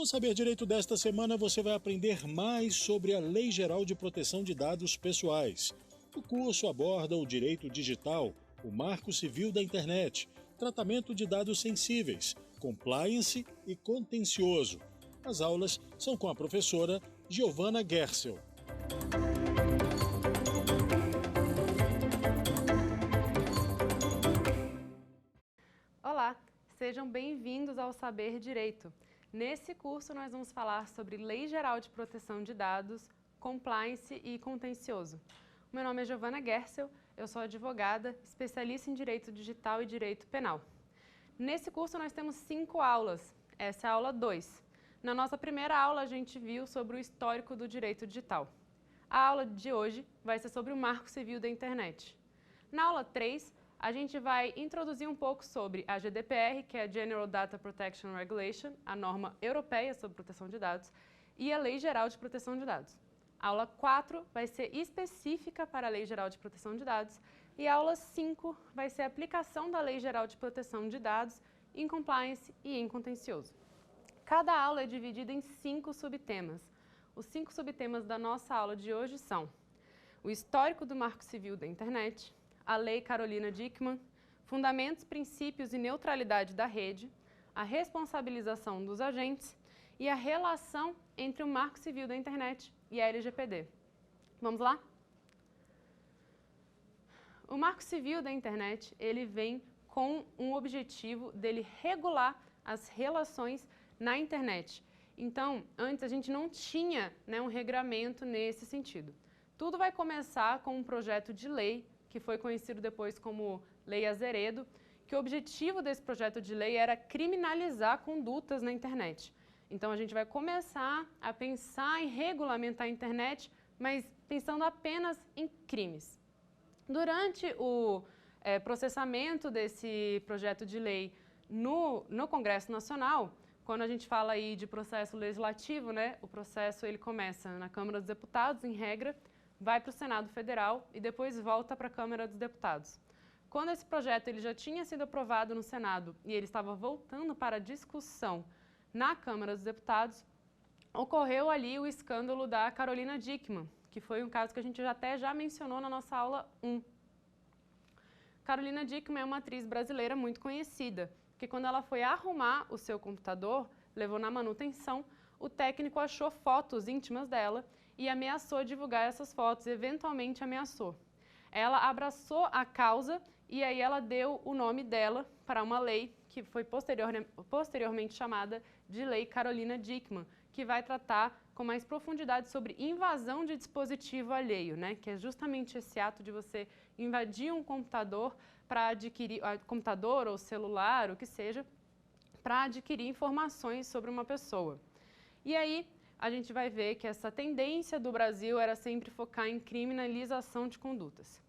No Saber Direito desta semana, você vai aprender mais sobre a Lei Geral de Proteção de Dados Pessoais. O curso aborda o direito digital, o Marco Civil da Internet, tratamento de dados sensíveis, compliance e contencioso. As aulas são com a professora Giovana Gersel. Olá, sejam bem-vindos ao Saber Direito. Nesse curso nós vamos falar sobre Lei Geral de Proteção de Dados, Compliance e Contencioso. O meu nome é Giovana Gersel, eu sou advogada, especialista em Direito Digital e Direito Penal. Nesse curso nós temos 5 aulas, essa é a aula 2. Na nossa primeira aula a gente viu sobre o histórico do direito digital. A aula de hoje vai ser sobre o Marco Civil da Internet. Na aula 3, a gente vai introduzir um pouco sobre a GDPR, que é a General Data Protection Regulation, a norma europeia sobre proteção de dados, e a Lei Geral de Proteção de Dados. A aula 4 vai ser específica para a Lei Geral de Proteção de Dados e a aula 5 vai ser a aplicação da Lei Geral de Proteção de Dados em compliance e em contencioso. Cada aula é dividida em 5 subtemas. Os 5 subtemas da nossa aula de hoje são o histórico do Marco Civil da Internet, a Lei Carolina Dickmann, fundamentos, princípios e neutralidade da rede, a responsabilização dos agentes e a relação entre o Marco Civil da Internet e a LGPD. Vamos lá? O Marco Civil da Internet, ele vem com um objetivo dele regular as relações na internet. Então, antes a gente não tinha, um regramento nesse sentido. Tudo vai começar com um projeto de lei que foi conhecido depois como Lei Azeredo, que o objetivo desse projeto de lei era criminalizar condutas na internet. Então a gente vai começar a pensar em regulamentar a internet, mas pensando apenas em crimes. Durante o processamento desse projeto de lei no Congresso Nacional, quando a gente fala aí de processo legislativo, o processo ele começa na Câmara dos Deputados, em regra, vai para o Senado Federal e depois volta para a Câmara dos Deputados. Quando esse projeto ele já tinha sido aprovado no Senado e ele estava voltando para discussão na Câmara dos Deputados, ocorreu ali o escândalo da Carolina Dickmann, que foi um caso que a gente até já mencionou na nossa aula 1. Carolina Dickmann é uma atriz brasileira muito conhecida, porque quando ela foi arrumar o seu computador, levou na manutenção, o técnico achou fotos íntimas dela e ameaçou divulgar essas fotos, eventualmente ameaçou. Ela abraçou a causa e aí ela deu o nome dela para uma lei que foi posteriormente chamada de Lei Carolina Dickmann, que vai tratar com mais profundidade sobre invasão de dispositivo alheio, que é justamente esse ato de você invadir um computador para adquirir, computador ou celular, o que seja, para adquirir informações sobre uma pessoa. E aí, a gente vai ver que essa tendência do Brasil era sempre focar em criminalização de condutas.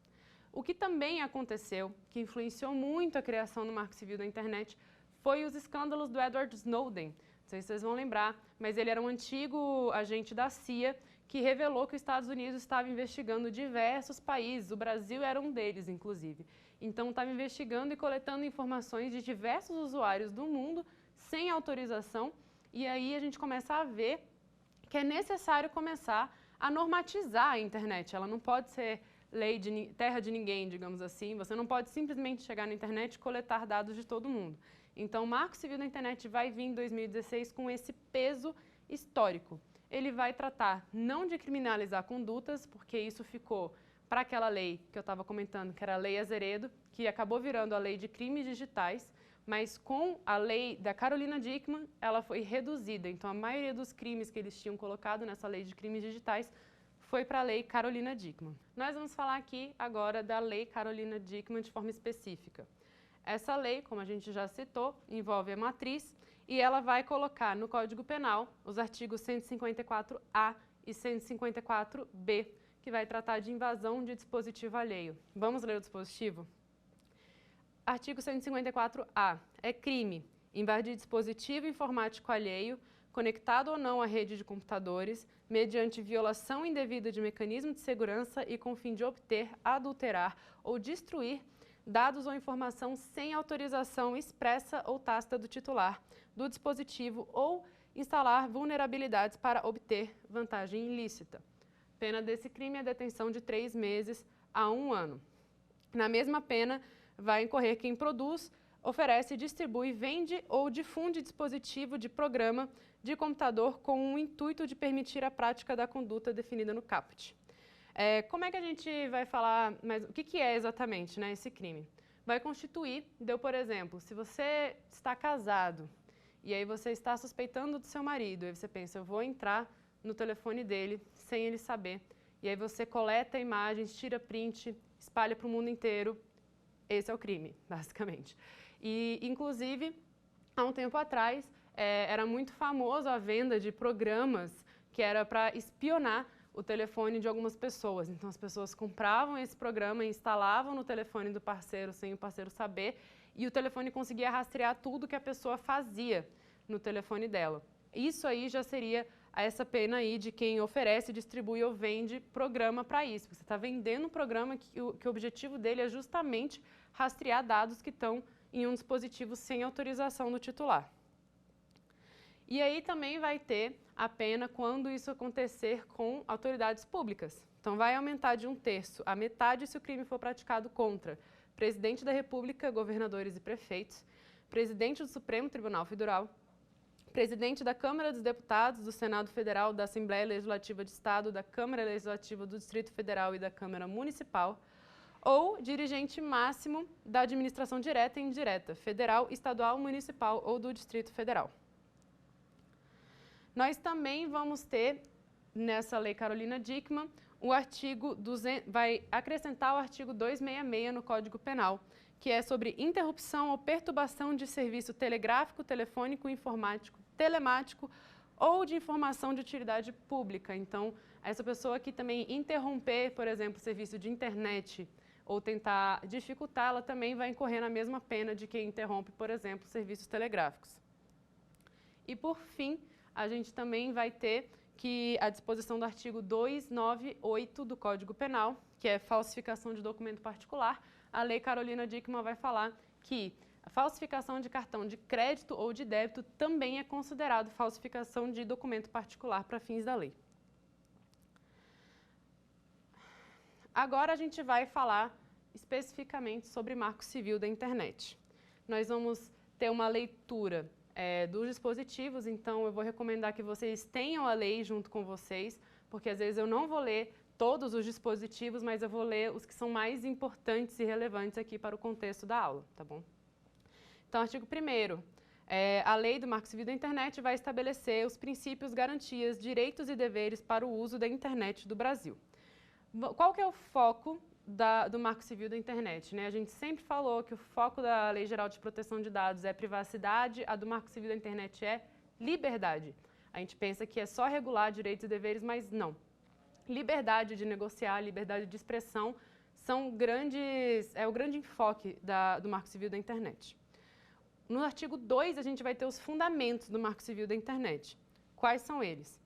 O que também aconteceu, que influenciou muito a criação do Marco Civil da Internet, foi os escândalos do Edward Snowden. Não sei se vocês vão lembrar, mas ele era um antigo agente da CIA que revelou que os Estados Unidos estava investigando diversos países, o Brasil era um deles, inclusive. Então, estava investigando e coletando informações de diversos usuários do mundo sem autorização, e aí a gente começa a ver que é necessário começar a normatizar a internet. Ela não pode ser lei de terra de ninguém, digamos assim. Você não pode simplesmente chegar na internet e coletar dados de todo mundo. Então, o Marco Civil da Internet vai vir em 2016 com esse peso histórico. Ele vai tratar não de criminalizar condutas, porque isso ficou para aquela lei que eu estava comentando, que era a Lei Azeredo, que acabou virando a Lei de Crimes Digitais, mas com a lei da Carolina Dickmann, ela foi reduzida. Então, a maioria dos crimes que eles tinham colocado nessa lei de crimes digitais foi para a Lei Carolina Dickmann. Nós vamos falar aqui agora da Lei Carolina Dickmann de forma específica. Essa lei, como a gente já citou, envolve a matriz e ela vai colocar no Código Penal os artigos 154A e 154B, que vai tratar de invasão de dispositivo alheio. Vamos ler o dispositivo? Artigo 154A. É crime invadir dispositivo informático alheio, conectado ou não à rede de computadores, mediante violação indevida de mecanismo de segurança e com fim de obter, adulterar ou destruir dados ou informação sem autorização expressa ou tácita do titular do dispositivo ou instalar vulnerabilidades para obter vantagem ilícita. Pena desse crime é detenção de 3 meses a 1 ano. Na mesma pena, vai incorrer quem produz, oferece, distribui, vende ou difunde dispositivo de programa de computador com o intuito de permitir a prática da conduta definida no caput. Como é que a gente vai falar, mas o que é exatamente, né, esse crime? Vai constituir, por exemplo, se você está casado e aí você está suspeitando do seu marido, aí você pensa, eu vou entrar no telefone dele sem ele saber, e aí você coleta imagens, tira print, espalha para o mundo inteiro. Esse é o crime, basicamente. E, inclusive, há um tempo atrás, era muito famoso a venda de programas que era para espionar o telefone de algumas pessoas. Então, as pessoas compravam esse programa e instalavam no telefone do parceiro sem o parceiro saber, e o telefone conseguia rastrear tudo que a pessoa fazia no telefone dela. Isso aí já seria essa pena aí de quem oferece, distribui ou vende programa para isso. Você está vendendo um programa que o objetivo dele é justamente rastrear dados que estão em um dispositivo sem autorização do titular. E aí também vai ter a pena quando isso acontecer com autoridades públicas. Então vai aumentar de 1/3 a metade se o crime for praticado contra presidente da República, governadores e prefeitos, presidente do Supremo Tribunal Federal, presidente da Câmara dos Deputados, do Senado Federal, da Assembleia Legislativa de Estado, da Câmara Legislativa do Distrito Federal e da Câmara Municipal, ou dirigente máximo da administração direta e indireta, federal, estadual, municipal ou do Distrito Federal. Nós também vamos ter, nessa Lei Carolina Dickmann, vai acrescentar o artigo 266 no Código Penal, que é sobre interrupção ou perturbação de serviço telegráfico, telefônico, informático, telemático ou de informação de utilidade pública. Então, essa pessoa que também interromper, por exemplo, o serviço de internet ou tentar dificultar, ela também vai incorrer na mesma pena de quem interrompe, por exemplo, serviços telegráficos. E, por fim, a gente também vai ter que a disposição do artigo 298 do Código Penal, que é falsificação de documento particular, a Lei Carolina Dickmann vai falar que a falsificação de cartão de crédito ou de débito também é considerado falsificação de documento particular para fins da lei. Agora a gente vai falar especificamente sobre Marco Civil da Internet. Nós vamos ter uma leitura dos dispositivos, então eu vou recomendar que vocês tenham a lei junto com vocês, porque às vezes eu não vou ler todos os dispositivos, mas eu vou ler os que são mais importantes e relevantes aqui para o contexto da aula, tá bom? Então, artigo 1º, a lei do Marco Civil da Internet vai estabelecer os princípios, garantias, direitos e deveres para o uso da internet do Brasil. Qual que é o foco do Marco Civil da Internet, né? A gente sempre falou que o foco da Lei Geral de Proteção de Dados é privacidade, a do Marco Civil da Internet é liberdade. A gente pensa que é só regular direitos e deveres, mas não. Liberdade de negociar, liberdade de expressão é o grande enfoque do Marco Civil da Internet. No artigo 2, a gente vai ter os fundamentos do Marco Civil da Internet. Quais são eles?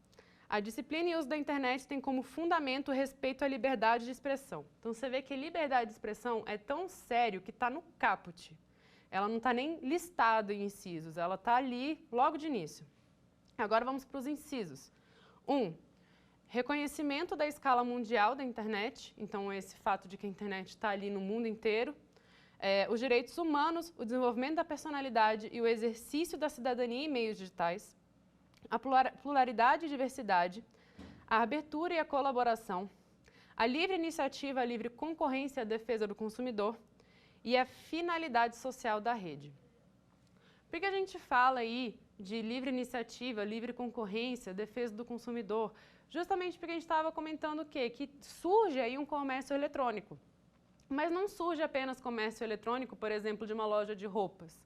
A disciplina e uso da internet tem como fundamento o respeito à liberdade de expressão. Então, você vê que liberdade de expressão é tão sério que está no caput. Ela não está nem listada em incisos, ela está ali logo de início. Agora vamos para os incisos. 1. Reconhecimento da escala mundial da internet. Então, esse fato de que a internet está ali no mundo inteiro. Os direitos humanos, o desenvolvimento da personalidade e o exercício da cidadania em meios digitais. A pluralidade e diversidade, a abertura e a colaboração, a livre iniciativa, a livre concorrência e a defesa do consumidor e a finalidade social da rede. Por que a gente fala aí de livre iniciativa, livre concorrência, defesa do consumidor? Justamente porque a gente estava comentando o quê? Que surge aí um comércio eletrônico. Mas não surge apenas comércio eletrônico, por exemplo, de uma loja de roupas.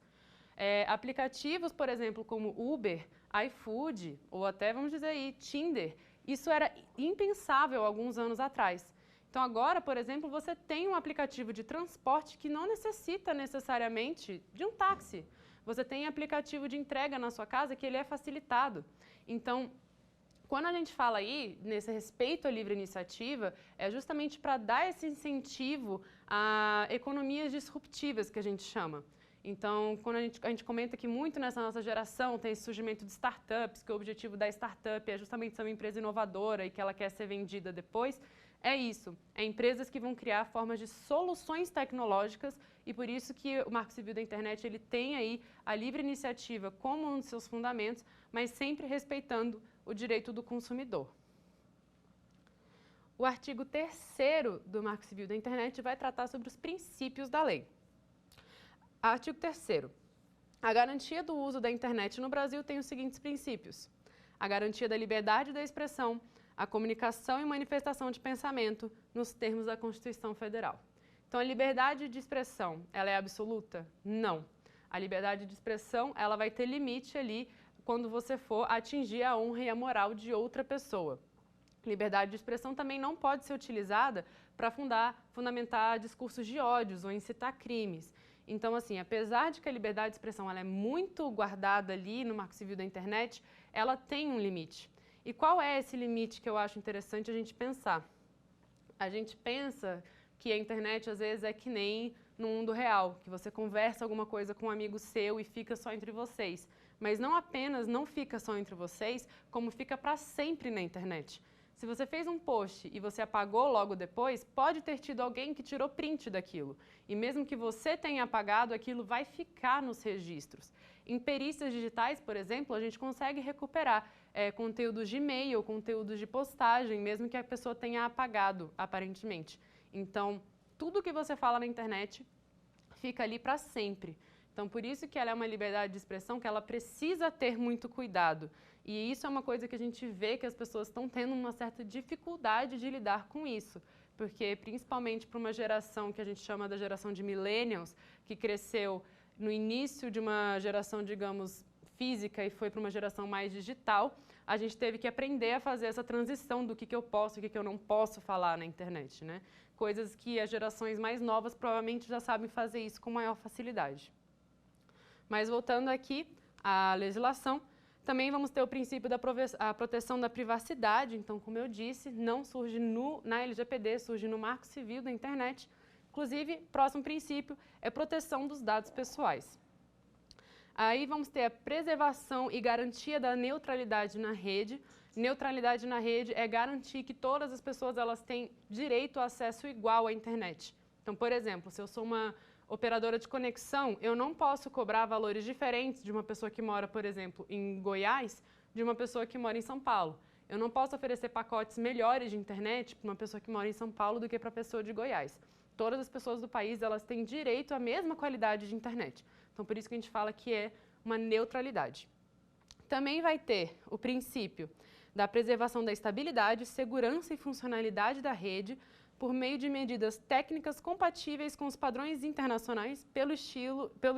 Aplicativos, por exemplo, como Uber, iFood, ou até, vamos dizer aí, Tinder, isso era impensável alguns anos atrás. Então, agora, por exemplo, você tem um aplicativo de transporte que não necessita necessariamente de um táxi. Você tem aplicativo de entrega na sua casa que ele é facilitado. Então, quando a gente fala aí, nesse respeito à livre iniciativa, é justamente para dar esse incentivo a economias disruptivas, que a gente chama. Então, quando a gente comenta que muito nessa nossa geração tem esse surgimento de startups, que o objetivo da startup é justamente ser uma empresa inovadora e que ela quer ser vendida depois, é isso. É empresas que vão criar formas de soluções tecnológicas e por isso que o Marco Civil da Internet ele tem aí a livre iniciativa como um dos seus fundamentos, mas sempre respeitando o direito do consumidor. O artigo 3º do Marco Civil da Internet vai tratar sobre os princípios da lei. Artigo 3º. A garantia do uso da internet no Brasil tem os seguintes princípios: a garantia da liberdade da expressão, a comunicação e manifestação de pensamento nos termos da Constituição Federal. Então, a liberdade de expressão, ela é absoluta? Não. A liberdade de expressão, ela vai ter limite ali quando você for atingir a honra e a moral de outra pessoa. Liberdade de expressão também não pode ser utilizada para fundamentar discursos de ódios ou incitar crimes. Então, assim, apesar de que a liberdade de expressão ela é muito guardada ali no Marco Civil da Internet, ela tem um limite. E qual é esse limite que eu acho interessante a gente pensar? A gente pensa que a internet, às vezes, é que nem no mundo real, que você conversa alguma coisa com um amigo seu e fica só entre vocês. Mas não apenas não fica só entre vocês, como fica para sempre na internet. Se você fez um post e você apagou logo depois, pode ter tido alguém que tirou print daquilo. E mesmo que você tenha apagado, aquilo vai ficar nos registros. Em perícias digitais, por exemplo, a gente consegue recuperar conteúdos de e-mail, conteúdos de postagem, mesmo que a pessoa tenha apagado, aparentemente. Então, tudo que você fala na internet fica ali para sempre. Então, por isso que ela é uma liberdade de expressão que ela precisa ter muito cuidado. E isso é uma coisa que a gente vê que as pessoas estão tendo uma certa dificuldade de lidar com isso. Porque, principalmente para uma geração que a gente chama da geração de millennials, que cresceu no início de uma geração, digamos, física e foi para uma geração mais digital, a gente teve que aprender a fazer essa transição do que eu posso e o que eu não posso falar na internet, né? Coisas que as gerações mais novas provavelmente já sabem fazer isso com maior facilidade. Mas voltando aqui à legislação, também vamos ter o princípio da proteção da privacidade. Então, como eu disse, não surge na LGPD, surge no Marco Civil da Internet. Inclusive, próximo princípio é proteção dos dados pessoais. Aí vamos ter a preservação e garantia da neutralidade na rede. Neutralidade na rede é garantir que todas as pessoas elas têm direito a acesso igual à internet. Então, por exemplo, se eu sou uma operadora de conexão, eu não posso cobrar valores diferentes de uma pessoa que mora, por exemplo, em Goiás, de uma pessoa que mora em São Paulo. Eu não posso oferecer pacotes melhores de internet para uma pessoa que mora em São Paulo do que para a pessoa de Goiás. Todas as pessoas do país elas têm direito à mesma qualidade de internet. Então, por isso que a gente fala que é uma neutralidade. Também vai ter o princípio da preservação da estabilidade, segurança e funcionalidade da rede por meio de medidas técnicas compatíveis com os padrões internacionais pelo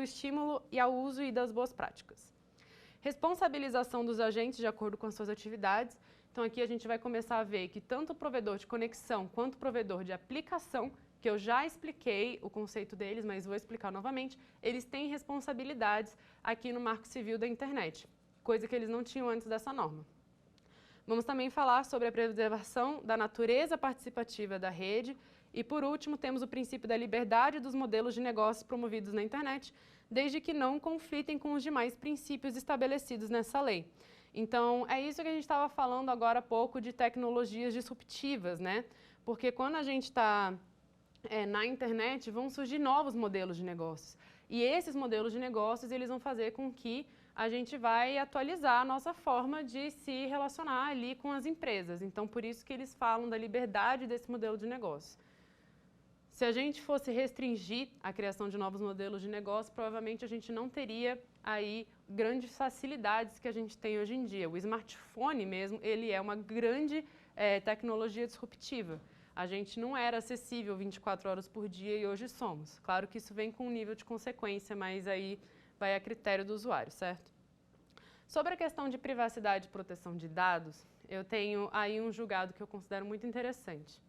estímulo e ao uso e das boas práticas. Responsabilização dos agentes de acordo com as suas atividades. Então, aqui a gente vai começar a ver que tanto o provedor de conexão quanto o provedor de aplicação, que eu já expliquei o conceito deles, mas vou explicar novamente, eles têm responsabilidades aqui no Marco Civil da Internet, coisa que eles não tinham antes dessa norma. Vamos também falar sobre a preservação da natureza participativa da rede e, por último, temos o princípio da liberdade dos modelos de negócios promovidos na internet, desde que não conflitem com os demais princípios estabelecidos nessa lei. Então, é isso que a gente estava falando agora há pouco de tecnologias disruptivas, né? Porque quando a gente está na internet, vão surgir novos modelos de negócios. E esses modelos de negócios, eles vão fazer com que a gente vai atualizar a nossa forma de se relacionar ali com as empresas. Então, por isso que eles falam da liberdade desse modelo de negócio. Se a gente fosse restringir a criação de novos modelos de negócio, provavelmente a gente não teria aí grandes facilidades que a gente tem hoje em dia. O smartphone mesmo, ele é uma grande tecnologia disruptiva. A gente não era acessível 24 horas por dia e hoje somos. Claro que isso vem com um nível de consequência, mas aí vai a critério do usuário, certo? Sobre a questão de privacidade e proteção de dados, eu tenho aí um julgado que eu considero muito interessante.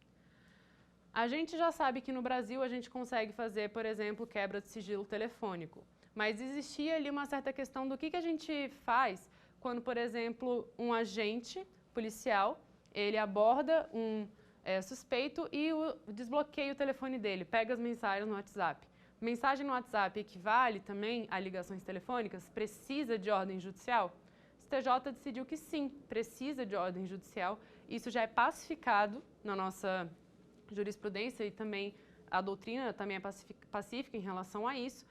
A gente já sabe que no Brasil a gente consegue fazer, por exemplo, quebra de sigilo telefônico, mas existia ali uma certa questão do que a gente faz quando, por exemplo, um agente policial, ele aborda um suspeito e desbloqueia o telefone dele, pega as mensagens no WhatsApp. mensagem no WhatsApp equivale também a ligações telefônicas? Precisa de ordem judicial? O STJ decidiu que sim, precisa de ordem judicial. Isso já é pacificado na nossa jurisprudência e também a doutrina também é pacífica em relação a isso.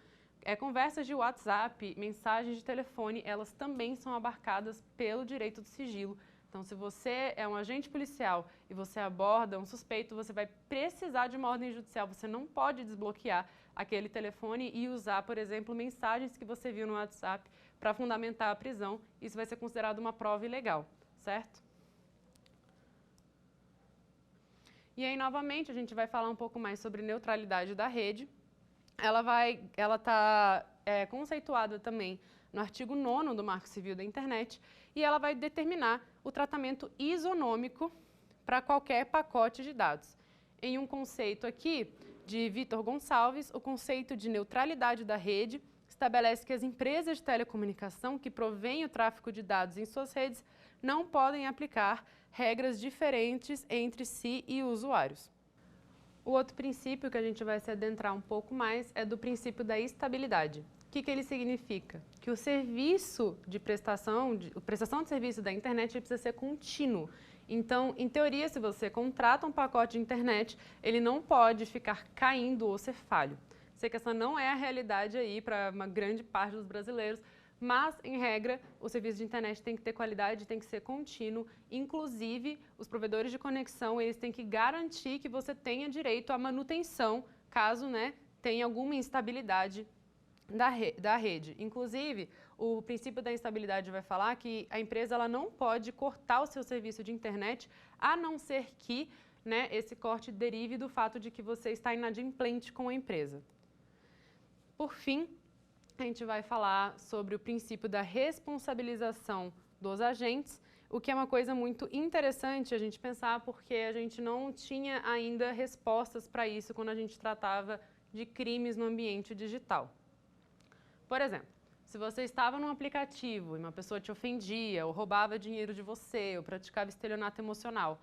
Conversas de WhatsApp, mensagens de telefone, elas também são abarcadas pelo direito do sigilo. Então, se você é um agente policial e você aborda um suspeito, você vai precisar de uma ordem judicial. Você não pode desbloquear aquele telefone e usar, por exemplo, mensagens que você viu no WhatsApp para fundamentar a prisão. Isso vai ser considerado uma prova ilegal, certo? E aí, novamente, a gente vai falar um pouco mais sobre neutralidade da rede. Ela está conceituada também no artigo 9º do Marco Civil da Internet e ela vai determinar o tratamento isonômico para qualquer pacote de dados. Em um conceito aqui de Vitor Gonçalves, o conceito de neutralidade da rede estabelece que as empresas de telecomunicação que provêm o tráfego de dados em suas redes não podem aplicar regras diferentes entre si e usuários. O outro princípio que a gente vai se adentrar um pouco mais é do princípio da estabilidade. O que ele significa? Que o serviço de prestação de serviço da internet precisa ser contínuo. Então, em teoria, se você contrata um pacote de internet, ele não pode ficar caindo ou ser falho. Sei que essa não é a realidade aí para uma grande parte dos brasileiros, mas, em regra, o serviço de internet tem que ter qualidade, tem que ser contínuo. Inclusive, os provedores de conexão, eles têm que garantir que você tenha direito à manutenção, caso tenha alguma instabilidade da rede. Inclusive, o princípio da instabilidade vai falar que a empresa ela não pode cortar o seu serviço de internet, a não ser que esse corte derive do fato de que você está inadimplente com a empresa. Por fim, a gente vai falar sobre o princípio da responsabilização dos agentes, o que é uma coisa muito interessante a gente pensar, porque a gente não tinha ainda respostas para isso quando a gente tratava de crimes no ambiente digital. Por exemplo, se você estava num aplicativo e uma pessoa te ofendia, ou roubava dinheiro de você, ou praticava estelionato emocional,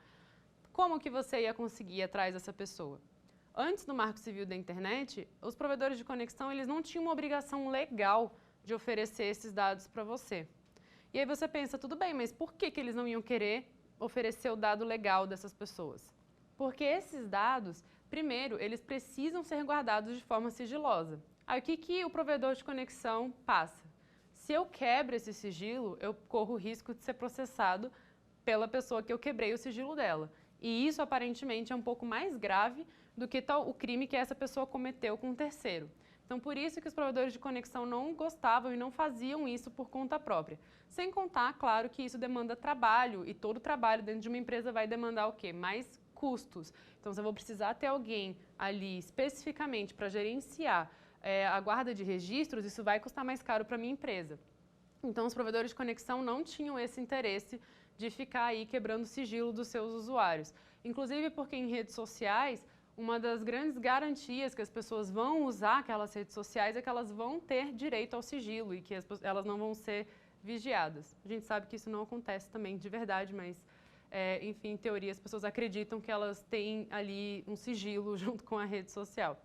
como que você ia conseguir ir atrás dessa pessoa? Antes do Marco Civil da Internet, os provedores de conexão eles não tinham uma obrigação legal de oferecer esses dados para você. E aí você pensa, tudo bem, mas por que eles não iam querer oferecer o dado legal dessas pessoas? Porque esses dados, primeiro, eles precisam ser guardados de forma sigilosa. Aí o que o provedor de conexão passa? Se eu quebro esse sigilo, eu corro o risco de ser processado pela pessoa que eu quebrei o sigilo dela. E isso, aparentemente, é um pouco mais grave do que o crime que essa pessoa cometeu com um terceiro. Então, por isso que os provedores de conexão não gostavam e não faziam isso por conta própria. Sem contar, claro, que isso demanda trabalho, e todo trabalho dentro de uma empresa vai demandar o quê? Mais custos. Então, se eu vou precisar ter alguém ali especificamente para gerenciar a guarda de registros, isso vai custar mais caro para a minha empresa. Então, os provedores de conexão não tinham esse interesse de ficar aí quebrando o sigilo dos seus usuários. Inclusive porque em redes sociais, uma das grandes garantias que as pessoas vão usar aquelas redes sociais é que elas vão ter direito ao sigilo e que elas não vão ser vigiadas. A gente sabe que isso não acontece também de verdade, mas, enfim, em teoria, as pessoas acreditam que elas têm ali um sigilo junto com a rede social.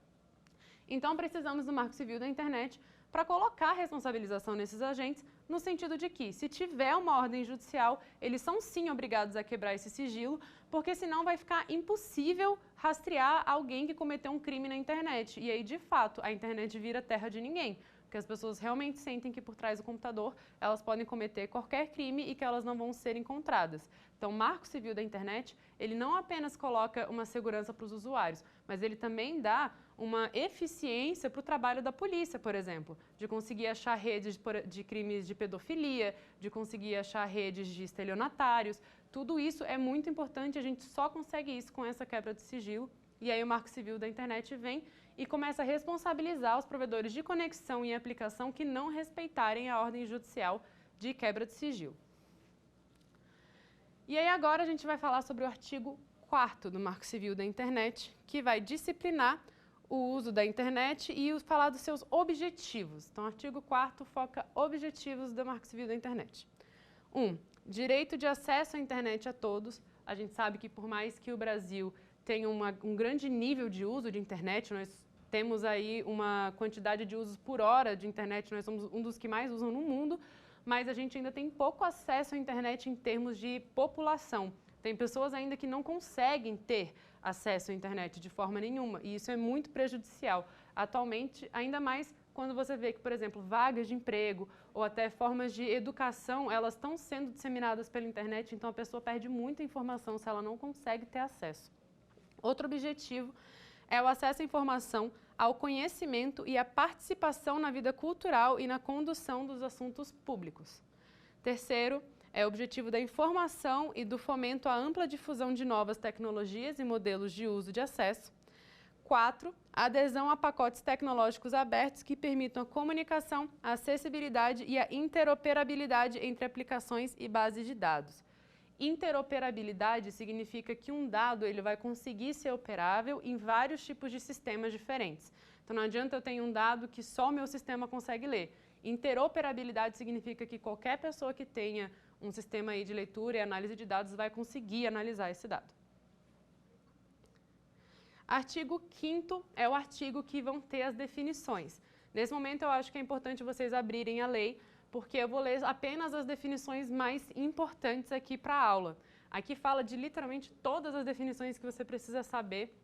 Então, precisamos do Marco Civil da Internet para colocar a responsabilização nesses agentes, no sentido de que, se tiver uma ordem judicial, eles são sim obrigados a quebrar esse sigilo, porque senão vai ficar impossível rastrear alguém que cometeu um crime na internet. E aí, de fato, a internet vira terra de ninguém, porque as pessoas realmente sentem que por trás do computador elas podem cometer qualquer crime e que elas não vão ser encontradas. Então, o Marco Civil da Internet, ele não apenas coloca uma segurança para os usuários, mas ele também dá uma eficiência para o trabalho da polícia, por exemplo, de conseguir achar redes de crimes de pedofilia, de conseguir achar redes de estelionatários. Tudo isso é muito importante, a gente só consegue isso com essa quebra de sigilo. E aí o Marco Civil da Internet vem e começa a responsabilizar os provedores de conexão e aplicação que não respeitarem a ordem judicial de quebra de sigilo. E aí agora a gente vai falar sobre o artigo 4º do Marco Civil da Internet, que vai disciplinar o uso da internet e falar dos seus objetivos. Então, o artigo 4º foca objetivos do Marco Civil da Internet. 1. Direito de acesso à internet a todos. A gente sabe que por mais que o Brasil tenha um grande nível de uso de internet, nós temos aí uma quantidade de usos por hora de internet, nós somos um dos que mais usam no mundo, mas a gente ainda tem pouco acesso à internet em termos de população. Tem pessoas ainda que não conseguem ter acesso à internet de forma nenhuma, e isso é muito prejudicial. Atualmente, ainda mais quando você vê que, por exemplo, vagas de emprego ou até formas de educação, elas estão sendo disseminadas pela internet, então a pessoa perde muita informação se ela não consegue ter acesso. Outro objetivo é o acesso à informação, ao conhecimento e à participação na vida cultural e na condução dos assuntos públicos. Terceiro, é o objetivo da informação e do fomento à ampla difusão de novas tecnologias e modelos de uso de acesso. 4. Adesão a pacotes tecnológicos abertos que permitam a comunicação, a acessibilidade e a interoperabilidade entre aplicações e bases de dados. Interoperabilidade significa que um dado ele vai conseguir ser operável em vários tipos de sistemas diferentes. Então não adianta eu ter um dado que só o meu sistema consegue ler. Interoperabilidade significa que qualquer pessoa que tenha um sistema aí de leitura e análise de dados vai conseguir analisar esse dado. Artigo 5º é o artigo que vão ter as definições. Nesse momento eu acho que é importante vocês abrirem a lei, porque eu vou ler apenas as definições mais importantes aqui para a aula. Aqui fala de literalmente todas as definições que você precisa saber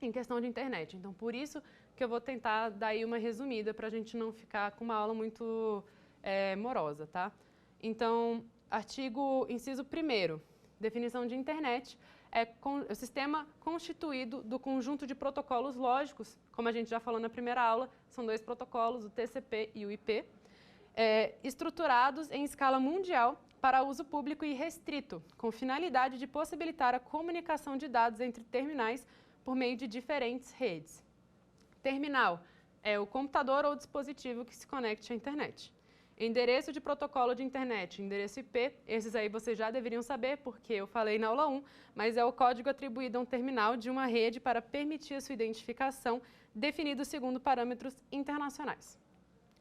em questão de internet. Então, por isso que eu vou tentar dar aí uma resumida para a gente não ficar com uma aula muito morosa, tá? Então, inciso 1º, definição de internet é o sistema constituído do conjunto de protocolos lógicos, como a gente já falou na primeira aula, são 2 protocolos, o TCP e o IP, estruturados em escala mundial para uso público e restrito, com finalidade de possibilitar a comunicação de dados entre terminais por meio de diferentes redes. Terminal é o computador ou dispositivo que se conecte à internet. Endereço de protocolo de internet, endereço IP, esses aí vocês já deveriam saber, porque eu falei na aula 1, mas é o código atribuído a um terminal de uma rede para permitir a sua identificação, definido segundo parâmetros internacionais.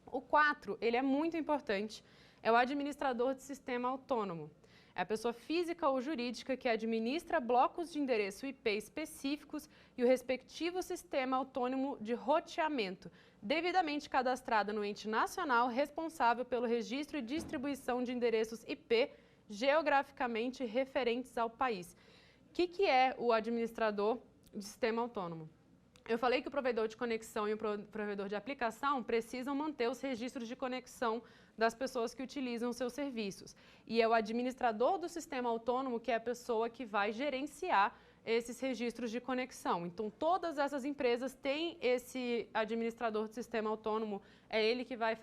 O 4, ele é muito importante, é o administrador de sistema autônomo. É a pessoa física ou jurídica que administra blocos de endereço IP específicos e o respectivo sistema autônomo de roteamento, devidamente cadastrada no ente nacional responsável pelo registro e distribuição de endereços IP geograficamente referentes ao país. O que é o administrador de sistema autônomo? Eu falei que o provedor de conexão e o provedor de aplicação precisam manter os registros de conexão das pessoas que utilizam seus serviços. E é o administrador do sistema autônomo que é a pessoa que vai gerenciar esses registros de conexão. Então, todas essas empresas têm esse administrador de sistema autônomo, é ele que vai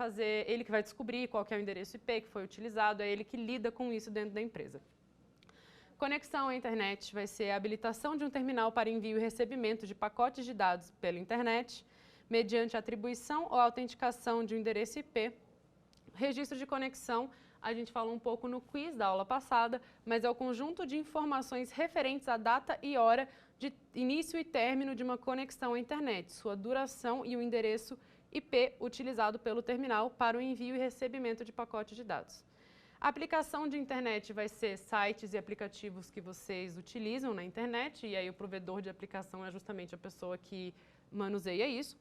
descobrir qual que é o endereço IP que foi utilizado, é ele que lida com isso dentro da empresa. Conexão à internet vai ser a habilitação de um terminal para envio e recebimento de pacotes de dados pela internet, mediante atribuição ou autenticação de um endereço IP. Registro de conexão, a gente falou um pouco no quiz da aula passada, mas é o conjunto de informações referentes à data e hora de início e término de uma conexão à internet, sua duração e o endereço IP utilizado pelo terminal para o envio e recebimento de pacotes de dados. A aplicação de internet vai ser sites e aplicativos que vocês utilizam na internet, e aí o provedor de aplicação é justamente a pessoa que manuseia isso.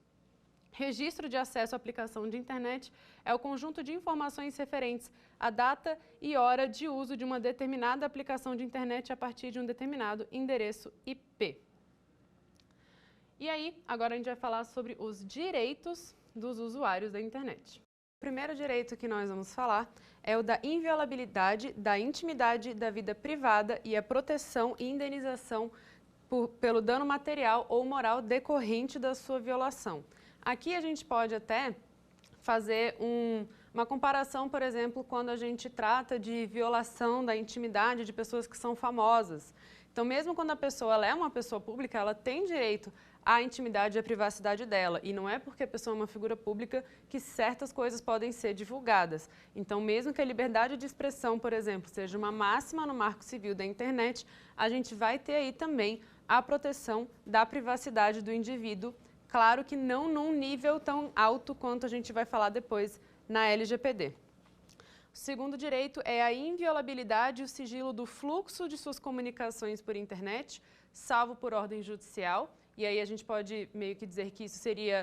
Registro de acesso à aplicação de internet é o conjunto de informações referentes à data e hora de uso de uma determinada aplicação de internet a partir de um determinado endereço IP. E aí, agora a gente vai falar sobre os direitos dos usuários da internet. O primeiro direito que nós vamos falar é o da inviolabilidade da intimidade da vida privada e a proteção e indenização pelo dano material ou moral decorrente da sua violação. Aqui a gente pode até fazer uma comparação, por exemplo, quando a gente trata de violação da intimidade de pessoas que são famosas. Então, mesmo quando a pessoa ela é uma pessoa pública, ela tem direito à intimidade e à privacidade dela. E não é porque a pessoa é uma figura pública que certas coisas podem ser divulgadas. Então, mesmo que a liberdade de expressão, por exemplo, seja uma máxima no Marco Civil da internet, a gente vai ter aí também a proteção da privacidade do indivíduo. Claro que não num nível tão alto quanto a gente vai falar depois na LGPD. O segundo direito é a inviolabilidade e o sigilo do fluxo de suas comunicações por internet, salvo por ordem judicial. e aí a gente pode meio que dizer que isso seria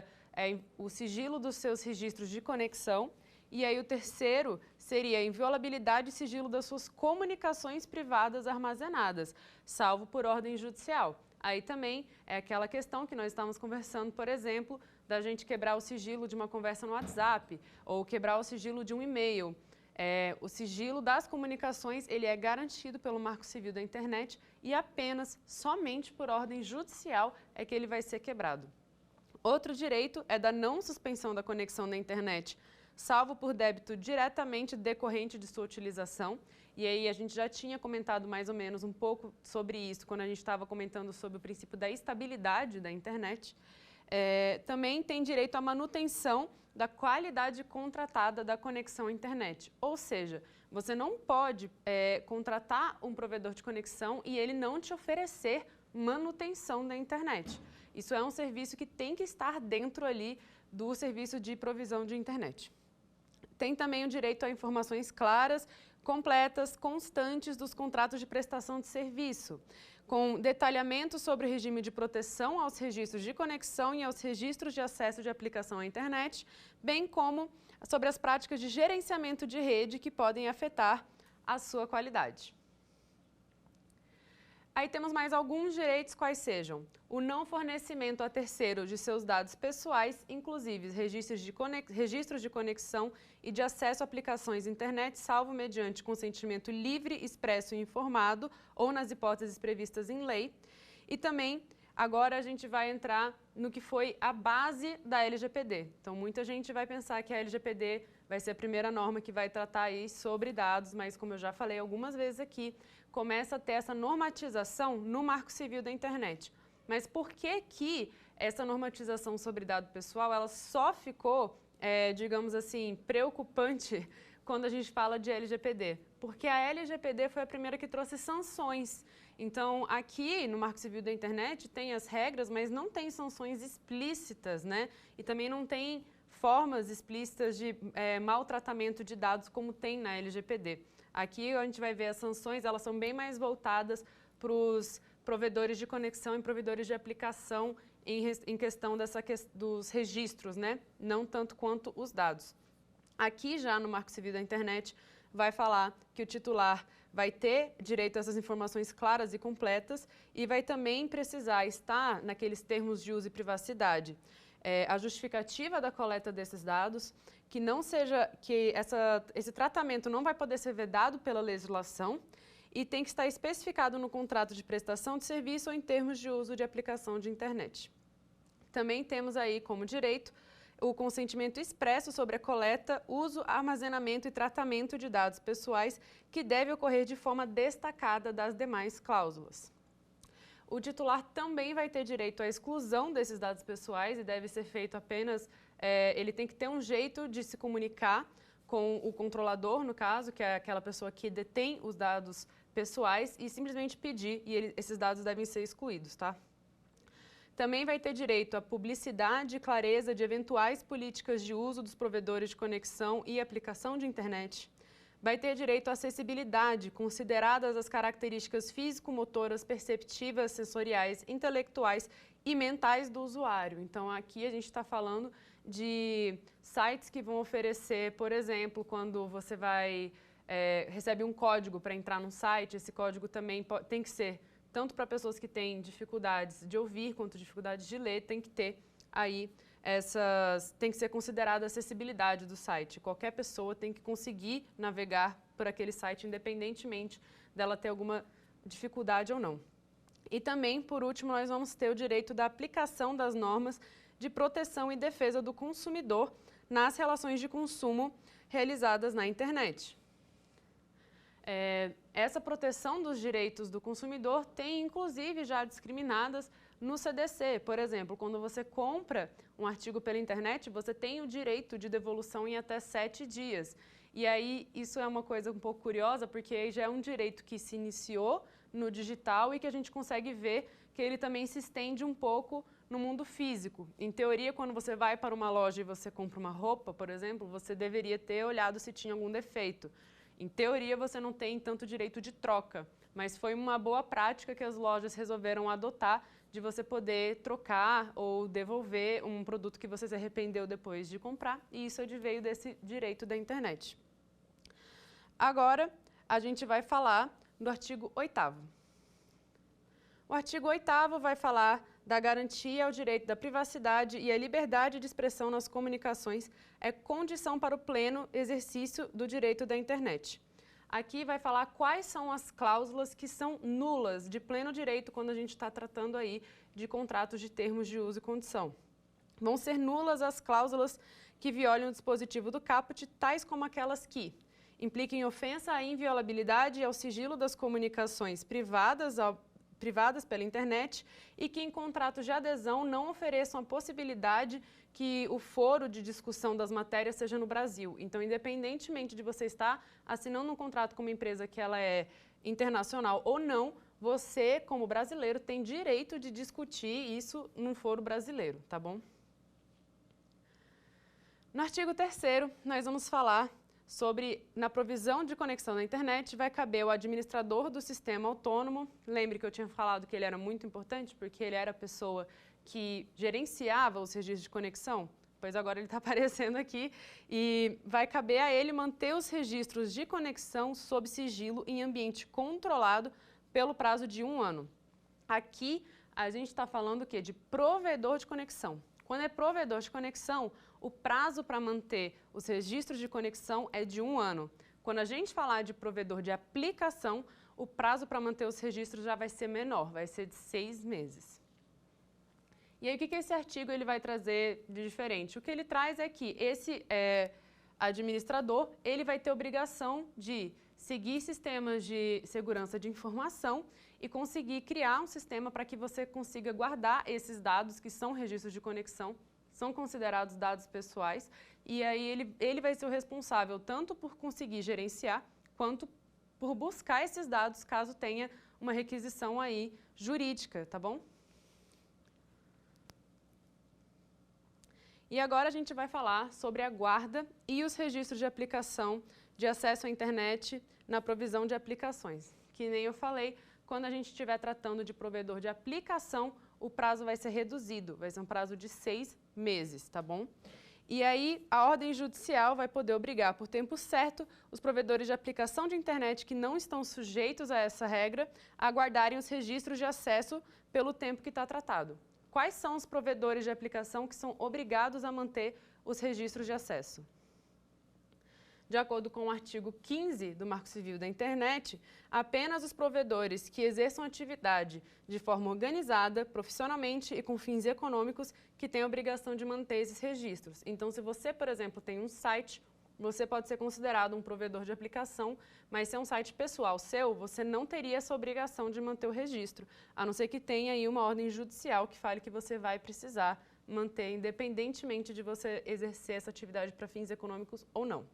o sigilo dos seus registros de conexão. E aí o terceiro seria a inviolabilidade e sigilo das suas comunicações privadas armazenadas, salvo por ordem judicial. Aí também é aquela questão que nós estávamos conversando, por exemplo, da gente quebrar o sigilo de uma conversa no WhatsApp ou quebrar o sigilo de um e-mail. O sigilo das comunicações ele é garantido pelo Marco Civil da Internet e apenas, somente por ordem judicial é que ele vai ser quebrado. Outro direito é da não suspensão da conexão da internet, salvo por débito diretamente decorrente de sua utilização. E aí a gente já tinha comentado mais ou menos um pouco sobre isso quando a gente estava comentando sobre o princípio da estabilidade da internet. Também tem direito à manutenção da qualidade contratada da conexão à internet. Ou seja, você não pode contratar um provedor de conexão e ele não te oferecer manutenção da internet. Isso é um serviço que tem que estar dentro ali do serviço de provisão de internet. Tem também o direito a informações claras, completas, constantes dos contratos de prestação de serviço, com detalhamento sobre o regime de proteção aos registros de conexão e aos registros de acesso de aplicação à internet, bem como sobre as práticas de gerenciamento de rede que podem afetar a sua qualidade. Aí temos mais alguns direitos, quais sejam: o não fornecimento a terceiro de seus dados pessoais, inclusive registros de conexão e de acesso a aplicações internet, salvo mediante consentimento livre, expresso e informado, ou nas hipóteses previstas em lei. E também, agora a gente vai entrar no que foi a base da LGPD. Então, muita gente vai pensar que a LGPD vai ser a primeira norma que vai tratar aí sobre dados, mas como eu já falei algumas vezes aqui, começa a ter essa normatização no Marco Civil da Internet. Mas por que que essa normatização sobre dado pessoal ela só ficou, digamos assim, preocupante quando a gente fala de LGPD? Porque a LGPD foi a primeira que trouxe sanções. Então, aqui no Marco Civil da Internet tem as regras, mas não tem sanções explícitas, né? E também não tem formas explícitas de maltratamento de dados como tem na LGPD. Aqui a gente vai ver as sanções, elas são bem mais voltadas para os provedores de conexão e provedores de aplicação em questão dos registros, né? Não tanto quanto os dados. Aqui já no Marco Civil da Internet vai falar que o titular vai ter direito a essas informações claras e completas e vai também precisar estar naqueles termos de uso e privacidade. A justificativa da coleta desses dados, que não seja que esse tratamento não vai poder ser vedado pela legislação e tem que estar especificado no contrato de prestação de serviço ou em termos de uso de aplicação de internet. Também temos aí como direito o consentimento expresso sobre a coleta, uso, armazenamento e tratamento de dados pessoais que deve ocorrer de forma destacada das demais cláusulas. O titular também vai ter direito à exclusão desses dados pessoais e deve ser feito apenas, ele tem que ter um jeito de se comunicar com o controlador, no caso, que é aquela pessoa que detém os dados pessoais, e simplesmente pedir, e esses dados devem ser excluídos, tá? Também vai ter direito à publicidade e clareza de eventuais políticas de uso dos provedores de conexão e aplicação de internet. Vai ter direito à acessibilidade, consideradas as características físico-motoras, perceptivas, sensoriais, intelectuais e mentais do usuário. Então, aqui a gente está falando de sites que vão oferecer, por exemplo, quando você recebe um código para entrar num site, esse código também tem que ser tanto para pessoas que têm dificuldades de ouvir quanto dificuldades de ler, tem que ter aí tem que ser considerada a acessibilidade do site. Qualquer pessoa tem que conseguir navegar por aquele site, independentemente dela ter alguma dificuldade ou não. E também, por último, nós vamos ter o direito da aplicação das normas de proteção e defesa do consumidor nas relações de consumo realizadas na internet. Essa proteção dos direitos do consumidor tem, inclusive, já discriminadas no CDC. Por exemplo, quando você compra um artigo pela internet, você tem o direito de devolução em até 7 dias. E aí, isso é uma coisa um pouco curiosa, porque aí já é um direito que se iniciou no digital e que a gente consegue ver que ele também se estende um pouco no mundo físico. Em teoria, quando você vai para uma loja e você compra uma roupa, por exemplo, você deveria ter olhado se tinha algum defeito. Em teoria, você não tem tanto direito de troca, mas foi uma boa prática que as lojas resolveram adotar, de você poder trocar ou devolver um produto que você se arrependeu depois de comprar, e isso veio desse direito da internet. Agora, a gente vai falar do artigo 8º. O artigo 8º vai falar da garantia ao direito da privacidade e a liberdade de expressão nas comunicações é condição para o pleno exercício do direito da internet. Aqui vai falar quais são as cláusulas que são nulas de pleno direito quando a gente está tratando aí de contratos de termos de uso e condição. Vão ser nulas as cláusulas que violem o dispositivo do caput, tais como aquelas que impliquem ofensa à inviolabilidade e ao sigilo das comunicações privadas pela internet e que em contratos de adesão não ofereçam a possibilidade que o foro de discussão das matérias seja no Brasil. Então, independentemente de você estar assinando um contrato com uma empresa que ela é internacional ou não, você, como brasileiro, tem direito de discutir isso num foro brasileiro, tá bom? No artigo 3º, nós vamos falar sobre, na provisão de conexão na internet, vai caber ao administrador do sistema autônomo. Lembre que eu tinha falado que ele era muito importante, porque ele era a pessoa que gerenciava os registros de conexão, pois agora ele está aparecendo aqui, e vai caber a ele manter os registros de conexão sob sigilo em ambiente controlado pelo prazo de 1 ano. Aqui, a gente está falando o quê? De provedor de conexão. Quando é provedor de conexão, o prazo para manter os registros de conexão é de 1 ano. Quando a gente falar de provedor de aplicação, o prazo para manter os registros já vai ser menor, vai ser de 6 meses. E aí, o que esse artigo ele vai trazer de diferente? O que ele traz é que esse administrador ele vai ter obrigação de seguir sistemas de segurança de informação e conseguir criar um sistema para que você consiga guardar esses dados que são registros de conexão, são considerados dados pessoais, e aí ele vai ser o responsável tanto por conseguir gerenciar, quanto por buscar esses dados caso tenha uma requisição aí jurídica, tá bom? E agora a gente vai falar sobre a guarda e os registros de aplicação de acesso à internet na provisão de aplicações. Que nem eu falei, quando a gente estiver tratando de provedor de aplicação, o prazo vai ser reduzido, vai ser um prazo de 6 meses, tá bom? E aí, a ordem judicial vai poder obrigar, por tempo certo, os provedores de aplicação de internet que não estão sujeitos a essa regra a guardarem os registros de acesso pelo tempo que está tratado. Quais são os provedores de aplicação que são obrigados a manter os registros de acesso? De acordo com o artigo 15 do Marco Civil da Internet, apenas os provedores que exerçam atividade de forma organizada, profissionalmente e com fins econômicos que têm a obrigação de manter esses registros. Então, se você, por exemplo, tem um site, você pode ser considerado um provedor de aplicação, mas se é um site pessoal seu, você não teria essa obrigação de manter o registro, a não ser que tenha aí uma ordem judicial que fale que você vai precisar manter, independentemente de você exercer essa atividade para fins econômicos ou não.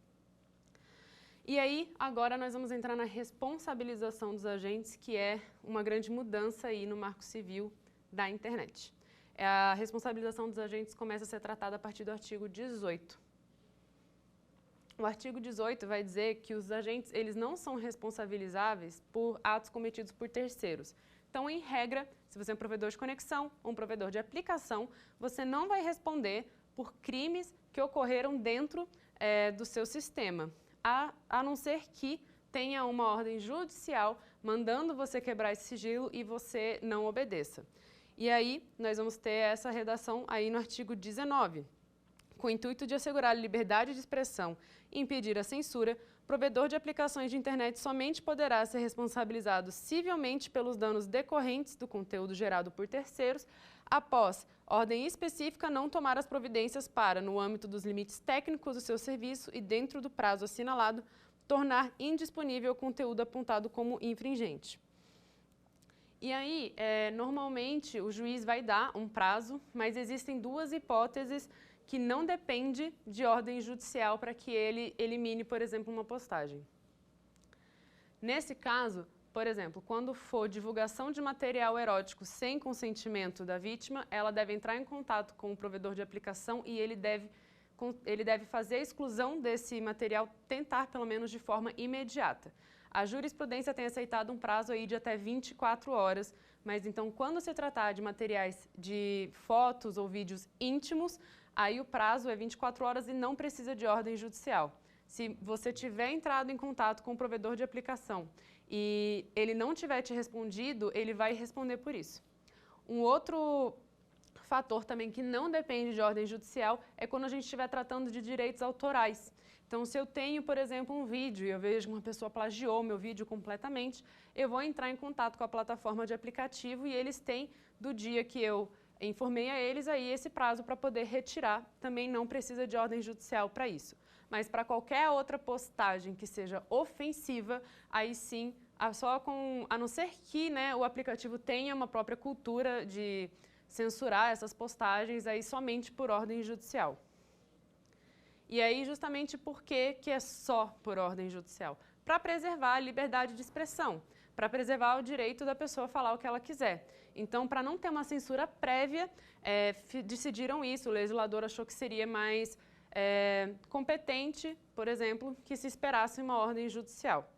E aí, agora nós vamos entrar na responsabilização dos agentes, que é uma grande mudança aí no Marco Civil da Internet. A responsabilização dos agentes começa a ser tratada a partir do artigo 18. O artigo 18 vai dizer que os agentes eles não são responsabilizáveis por atos cometidos por terceiros. Então, em regra, se você é um provedor de conexão ou um provedor de aplicação, você não vai responder por crimes que ocorreram dentro do seu sistema, a não ser que tenha uma ordem judicial mandando você quebrar esse sigilo e você não obedeça. E aí, nós vamos ter essa redação aí no artigo 19. Com o intuito de assegurar a liberdade de expressão e impedir a censura, provedor de aplicações de internet somente poderá ser responsabilizado civilmente pelos danos decorrentes do conteúdo gerado por terceiros, após ordem específica não tomar as providências para, no âmbito dos limites técnicos do seu serviço e dentro do prazo assinalado, tornar indisponível o conteúdo apontado como infringente. E aí, normalmente, o juiz vai dar um prazo, mas existem duas hipóteses que não depende de ordem judicial para que ele elimine, por exemplo, uma postagem. Nesse caso, por exemplo, quando for divulgação de material erótico sem consentimento da vítima, ela deve entrar em contato com o provedor de aplicação e ele deve fazer a exclusão desse material, tentar pelo menos de forma imediata. A jurisprudência tem aceitado um prazo aí de até 24 horas, mas então quando se tratar de materiais de fotos ou vídeos íntimos, aí o prazo é 24 horas e não precisa de ordem judicial. Se você tiver entrado em contato com o provedor de aplicação e ele não tiver te respondido, ele vai responder por isso. Um outro fator também que não depende de ordem judicial é quando a gente estiver tratando de direitos autorais. Então, se eu tenho, por exemplo, um vídeo e eu vejo que uma pessoa plagiou meu vídeo completamente, eu vou entrar em contato com a plataforma de aplicativo e eles têm, do dia que eu informei a eles, aí esse prazo para poder retirar. Também não precisa de ordem judicial para isso. Mas para qualquer outra postagem que seja ofensiva, aí sim, a não ser que, né, o aplicativo tenha uma própria cultura de censurar essas postagens, aí somente por ordem judicial. E aí, justamente por que é só por ordem judicial? Para preservar a liberdade de expressão, para preservar o direito da pessoa falar o que ela quiser. Então, para não ter uma censura prévia, decidiram isso, o legislador achou que seria mais competente, por exemplo, que se esperasse uma ordem judicial.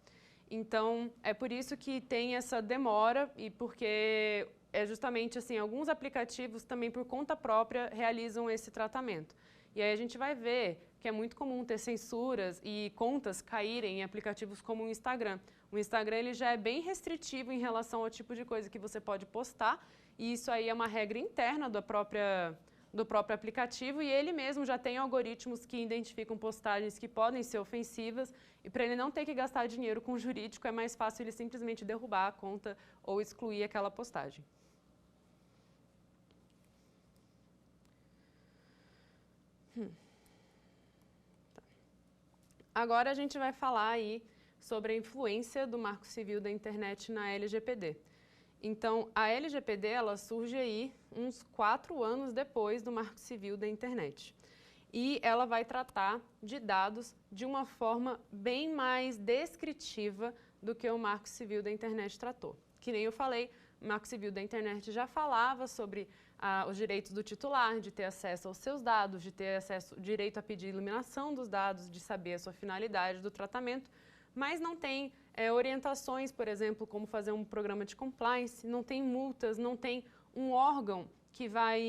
Então, é por isso que tem essa demora e porque é justamente assim, alguns aplicativos também por conta própria realizam esse tratamento. E aí a gente vai ver que é muito comum ter censuras e contas caírem em aplicativos como o Instagram. O Instagram ele já é bem restritivo em relação ao tipo de coisa que você pode postar, e isso aí é uma regra interna do próprio aplicativo, e ele mesmo já tem algoritmos que identificam postagens que podem ser ofensivas, e para ele não ter que gastar dinheiro com o jurídico, é mais fácil ele simplesmente derrubar a conta ou excluir aquela postagem. Agora a gente vai falar aí sobre a influência do Marco Civil da Internet na LGPD. Então, a LGPD ela surge aí uns 4 anos depois do Marco Civil da Internet. E ela vai tratar de dados de uma forma bem mais descritiva do que o Marco Civil da Internet tratou. Que nem eu falei, o Marco Civil da Internet já falava sobre os direitos do titular, de ter acesso aos seus dados, de ter direito a pedir iluminação dos dados, de saber a sua finalidade do tratamento, mas não tem orientações, por exemplo, como fazer um programa de compliance, não tem multas, não tem um órgão que vai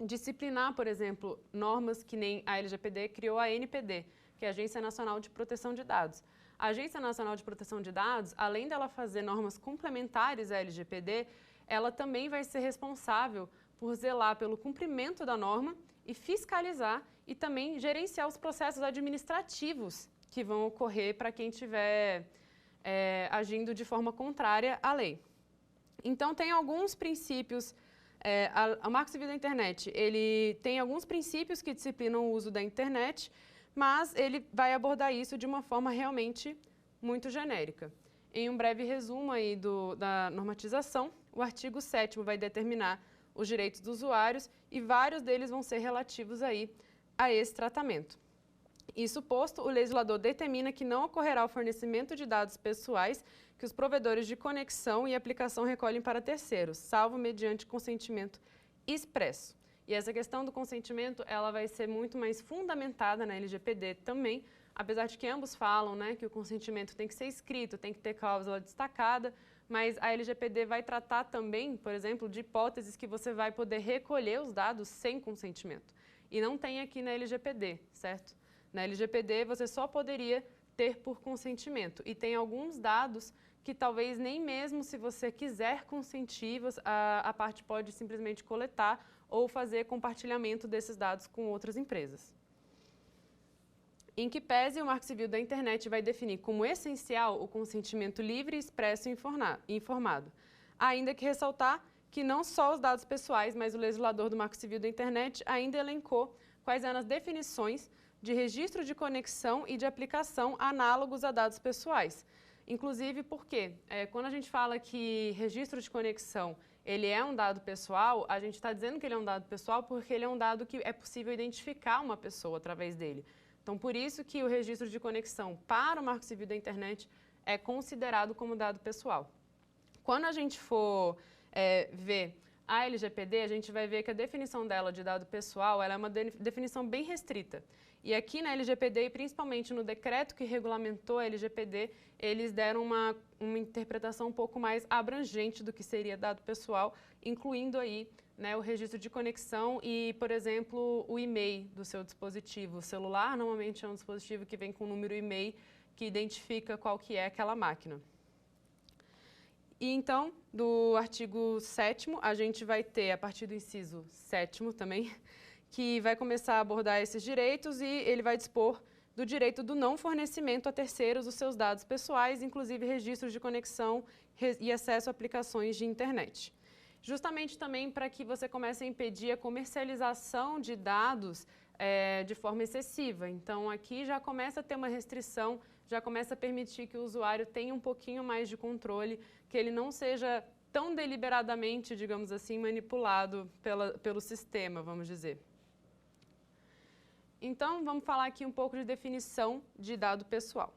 disciplinar, por exemplo, normas que nem a LGPD criou a NPD, que é a Agência Nacional de Proteção de Dados. A Agência Nacional de Proteção de Dados, além dela fazer normas complementares à LGPD, ela também vai ser responsável por zelar pelo cumprimento da norma e fiscalizar e também gerenciar os processos administrativos que vão ocorrer para quem estiver agindo de forma contrária à lei. Então, tem alguns princípios, o Marco Civil da Internet, ele tem alguns princípios que disciplinam o uso da internet, mas ele vai abordar isso de uma forma realmente muito genérica. Em um breve resumo aí da normatização, o artigo 7º vai determinar os direitos dos usuários e vários deles vão ser relativos aí a esse tratamento. Isso posto, o legislador determina que não ocorrerá o fornecimento de dados pessoais que os provedores de conexão e aplicação recolhem para terceiros, salvo mediante consentimento expresso. E essa questão do consentimento, ela vai ser muito mais fundamentada na LGPD também, apesar de que ambos falam, né, que o consentimento tem que ser escrito, tem que ter cláusula destacada, mas a LGPD vai tratar também, por exemplo, de hipóteses que você vai poder recolher os dados sem consentimento. E não tem aqui na LGPD, certo? Na LGPD você só poderia ter por consentimento. E tem alguns dados que talvez nem mesmo se você quiser consentir, a parte pode simplesmente coletar ou fazer compartilhamento desses dados com outras empresas. Em que pese, o Marco Civil da Internet vai definir como essencial o consentimento livre, expresso e informado. Ainda que ressaltar que não só os dados pessoais, mas o legislador do Marco Civil da Internet ainda elencou quais eram as definições de registro de conexão e de aplicação análogos a dados pessoais. Inclusive porque, quando a gente fala que registro de conexão ele é um dado pessoal, a gente está dizendo que ele é um dado pessoal porque ele é um dado que é possível identificar uma pessoa através dele. Então, por isso que o registro de conexão para o Marco Civil da Internet é considerado como dado pessoal. Quando a gente for ver a LGPD, a gente vai ver que a definição dela de dado pessoal ela é uma definição bem restrita. E aqui na LGPD, e principalmente no decreto que regulamentou a LGPD, eles deram uma interpretação um pouco mais abrangente do que seria dado pessoal, incluindo aí, né, o registro de conexão e, por exemplo, o e-mail do seu dispositivo. O celular normalmente é um dispositivo que vem com o número e-mail que identifica qual que é aquela máquina. E então, do artigo 7º, a gente vai ter, a partir do inciso 7º também, que vai começar a abordar esses direitos e ele vai dispor do direito do não fornecimento a terceiros dos seus dados pessoais, inclusive registros de conexão e acesso a aplicações de internet. Justamente também para que você comece a impedir a comercialização de dados de forma excessiva. Então, aqui já começa a ter uma restrição, já começa a permitir que o usuário tenha um pouquinho mais de controle, que ele não seja tão deliberadamente, digamos assim, manipulado pelo sistema, vamos dizer. Então, vamos falar aqui um pouco de definição de dado pessoal.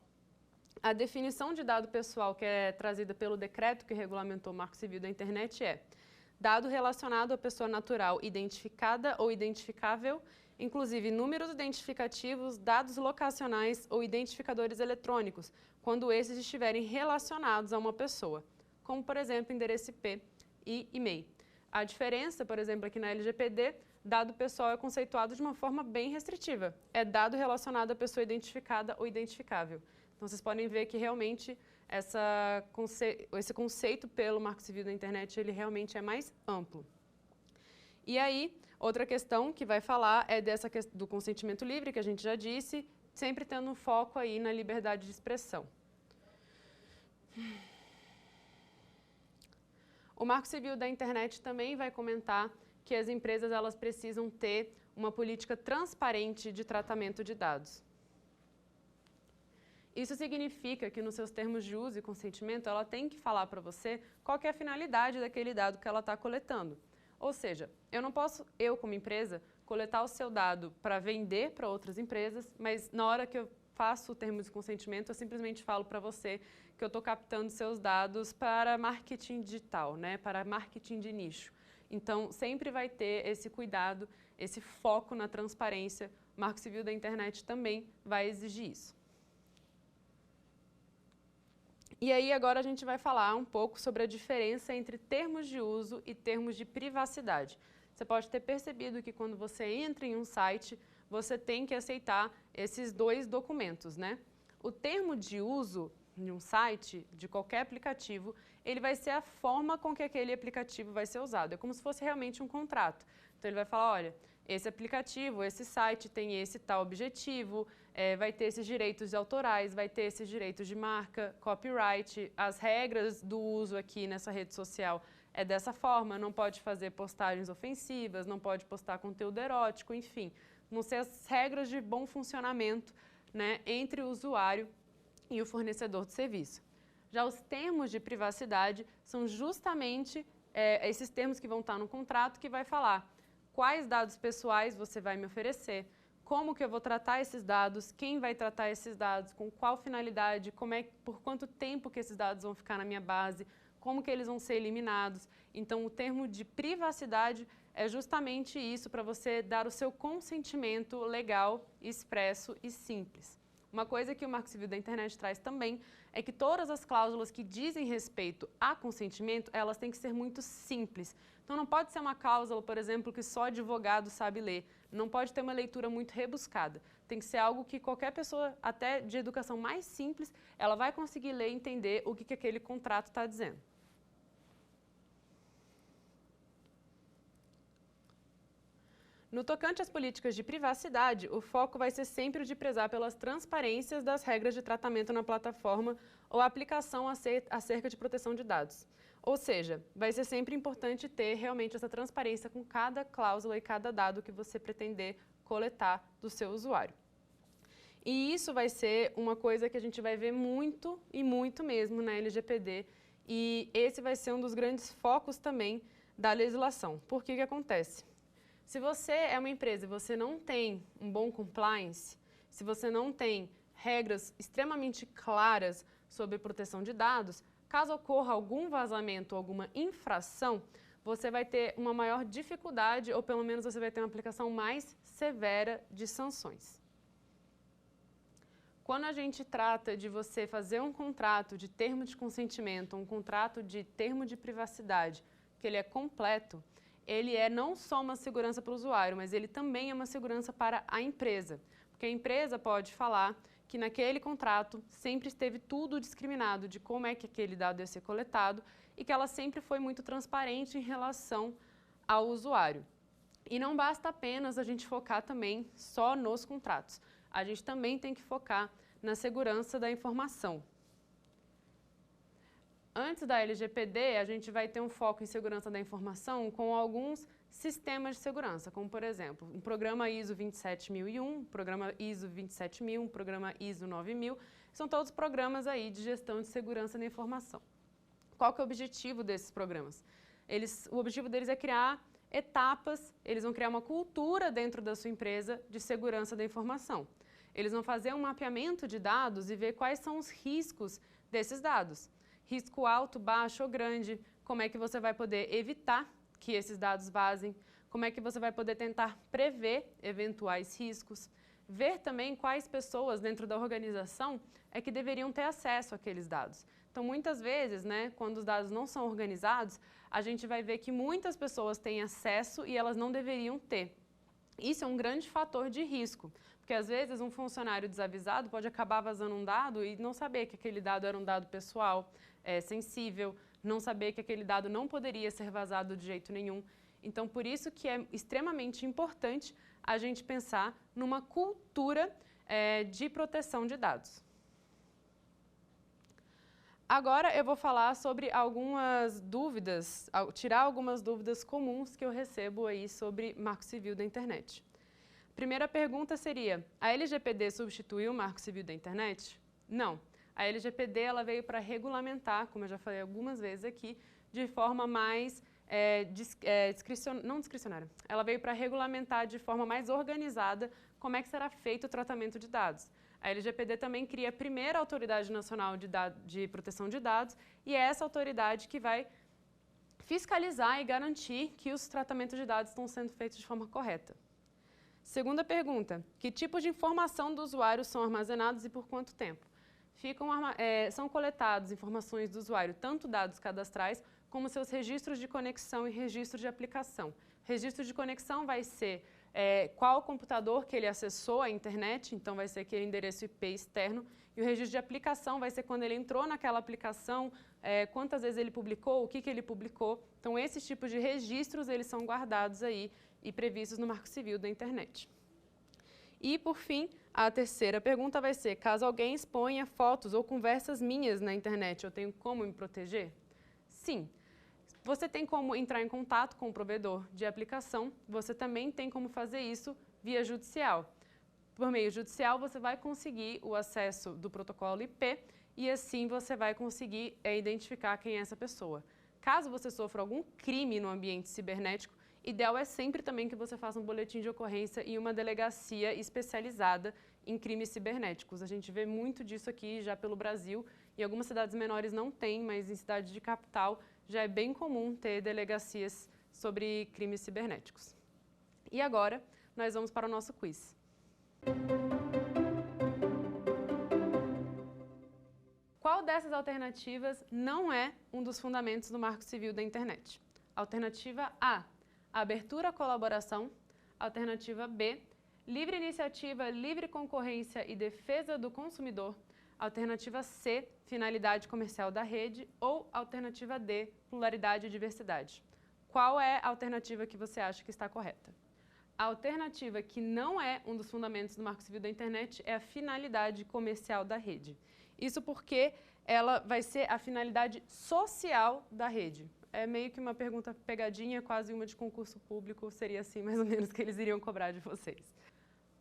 A definição de dado pessoal que é trazida pelo decreto que regulamentou o Marco Civil da Internet é dado relacionado à pessoa natural identificada ou identificável, inclusive números identificativos, dados locacionais ou identificadores eletrônicos, quando esses estiverem relacionados a uma pessoa, como, por exemplo, endereço IP e e-mail. A diferença, por exemplo, aqui na LGPD, dado pessoal é conceituado de uma forma bem restritiva. É dado relacionado à pessoa identificada ou identificável. Então, vocês podem ver que realmente esse conceito pelo Marco Civil da Internet, ele realmente é mais amplo. E aí, outra questão que vai falar é do consentimento livre, que a gente já disse, sempre tendo um foco aí na liberdade de expressão. O Marco Civil da Internet também vai comentar que as empresas elas precisam ter uma política transparente de tratamento de dados. Isso significa que nos seus termos de uso e consentimento, ela tem que falar para você qual que é a finalidade daquele dado que ela está coletando. Ou seja, eu não posso, como empresa, coletar o seu dado para vender para outras empresas, mas na hora que eu faço o termo de consentimento, eu simplesmente falo para você que eu estou captando seus dados para marketing digital, né, para marketing de nicho. Então, sempre vai ter esse cuidado, esse foco na transparência. O Marco Civil da Internet também vai exigir isso. E aí, agora a gente vai falar um pouco sobre a diferença entre termos de uso e termos de privacidade. Você pode ter percebido que quando você entra em um site, você tem que aceitar esses dois documentos, né? O termo de uso de um site, de qualquer aplicativo, ele vai ser a forma com que aquele aplicativo vai ser usado. É como se fosse realmente um contrato. Então, ele vai falar, olha, esse aplicativo, esse site tem esse tal objetivo, vai ter esses direitos autorais, vai ter esses direitos de marca, copyright, as regras do uso aqui nessa rede social é dessa forma, não pode fazer postagens ofensivas, não pode postar conteúdo erótico, enfim. Vão ser as regras de bom funcionamento, né, entre o usuário e o fornecedor de serviço. Já os termos de privacidade são justamente esses termos que vão estar no contrato que vai falar quais dados pessoais você vai me oferecer, como que eu vou tratar esses dados, quem vai tratar esses dados, com qual finalidade, por quanto tempo que esses dados vão ficar na minha base, como que eles vão ser eliminados. Então, o termo de privacidade é justamente isso, para você dar o seu consentimento legal, expresso e simples. Uma coisa que o Marco Civil da Internet traz também é que todas as cláusulas que dizem respeito a consentimento, elas têm que ser muito simples. Então, não pode ser uma cláusula, por exemplo, que só advogado sabe ler. Não pode ter uma leitura muito rebuscada. Tem que ser algo que qualquer pessoa, até de educação mais simples, ela vai conseguir ler e entender o que aquele contrato está dizendo. No tocante às políticas de privacidade, o foco vai ser sempre o de prezar pelas transparências das regras de tratamento na plataforma ou aplicação acerca de proteção de dados. Ou seja, vai ser sempre importante ter realmente essa transparência com cada cláusula e cada dado que você pretender coletar do seu usuário. E isso vai ser uma coisa que a gente vai ver muito e muito mesmo na LGPD, e esse vai ser um dos grandes focos também da legislação. Por que acontece? Se você é uma empresa e você não tem um bom compliance, se você não tem regras extremamente claras sobre proteção de dados, caso ocorra algum vazamento ou alguma infração, você vai ter uma maior dificuldade, ou pelo menos você vai ter uma aplicação mais severa de sanções. Quando a gente trata de você fazer um contrato de termo de consentimento, um contrato de termo de privacidade, que ele é completo, ele é não só uma segurança para o usuário, mas ele também é uma segurança para a empresa. Porque a empresa pode falar que naquele contrato sempre esteve tudo discriminado de como é que aquele dado ia ser coletado e que ela sempre foi muito transparente em relação ao usuário. E não basta apenas a gente focar também só nos contratos. A gente também tem que focar na segurança da informação. Antes da LGPD, a gente vai ter um foco em segurança da informação com alguns sistemas de segurança, como, por exemplo, um programa ISO 27001, um programa ISO 27000, um programa ISO 9000. São todos programas aí de gestão de segurança da informação. Qual que é o objetivo desses programas? O objetivo deles é criar etapas, eles vão criar uma cultura dentro da sua empresa de segurança da informação. Eles vão fazer um mapeamento de dados e ver quais são os riscos desses dados. Risco alto, baixo ou grande, como é que você vai poder evitar que esses dados vazem, como é que você vai poder tentar prever eventuais riscos, ver também quais pessoas dentro da organização é que deveriam ter acesso àqueles dados. Então, muitas vezes, quando os dados não são organizados, a gente vai ver que muitas pessoas têm acesso e elas não deveriam ter. Isso é um grande fator de risco, porque às vezes um funcionário desavisado pode acabar vazando um dado e não saber que aquele dado era um dado pessoal, sensível, não saber que aquele dado não poderia ser vazado de jeito nenhum. Então, por isso que é extremamente importante a gente pensar numa cultura de proteção de dados. Agora eu vou falar sobre algumas dúvidas, tirar algumas dúvidas comuns que eu recebo aí sobre Marco Civil da Internet. Primeira pergunta seria, a LGPD substituiu o Marco Civil da Internet? Não. A LGPD ela veio para regulamentar, como eu já falei algumas vezes aqui, de forma mais não discricionária. Ela veio para regulamentar de forma mais organizada como é que será feito o tratamento de dados. A LGPD também cria a primeira Autoridade Nacional de Proteção de Dados e é essa autoridade que vai fiscalizar e garantir que os tratamentos de dados estão sendo feitos de forma correta. Segunda pergunta, que tipos de informação do usuário são armazenados e por quanto tempo? São coletadas informações do usuário, tanto dados cadastrais, como seus registros de conexão e registros de aplicação. Registro de conexão vai ser qual computador que ele acessou a internet, então vai ser aquele endereço IP externo, e o registro de aplicação vai ser quando ele entrou naquela aplicação, quantas vezes ele publicou, o que ele publicou. Então, esses tipos de registros, eles são guardados aí e previstos no Marco Civil da Internet. E, por fim, a terceira pergunta vai ser, caso alguém exponha fotos ou conversas minhas na internet, eu tenho como me proteger? Sim. Você tem como entrar em contato com o provedor de aplicação, você também tem como fazer isso via judicial. Por meio judicial, você vai conseguir o acesso do protocolo IP e assim você vai conseguir identificar quem é essa pessoa. Caso você sofra algum crime no ambiente cibernético, ideal é sempre também que você faça um boletim de ocorrência e uma delegacia especializada em crimes cibernéticos. A gente vê muito disso aqui já pelo Brasil. Em algumas cidades menores não tem, mas em cidades de capital já é bem comum ter delegacias sobre crimes cibernéticos. E agora, nós vamos para o nosso quiz. Qual dessas alternativas não é um dos fundamentos do Marco Civil da Internet? Alternativa A, abertura à colaboração. Alternativa B, livre iniciativa, livre concorrência e defesa do consumidor. Alternativa C, finalidade comercial da rede. Ou alternativa D, pluralidade e diversidade. Qual é a alternativa que você acha que está correta? A alternativa que não é um dos fundamentos do Marco Civil da Internet é a finalidade comercial da rede. Isso porque ela vai ser a finalidade social da rede. É meio que uma pergunta pegadinha, quase uma de concurso público, seria assim mais ou menos que eles iriam cobrar de vocês.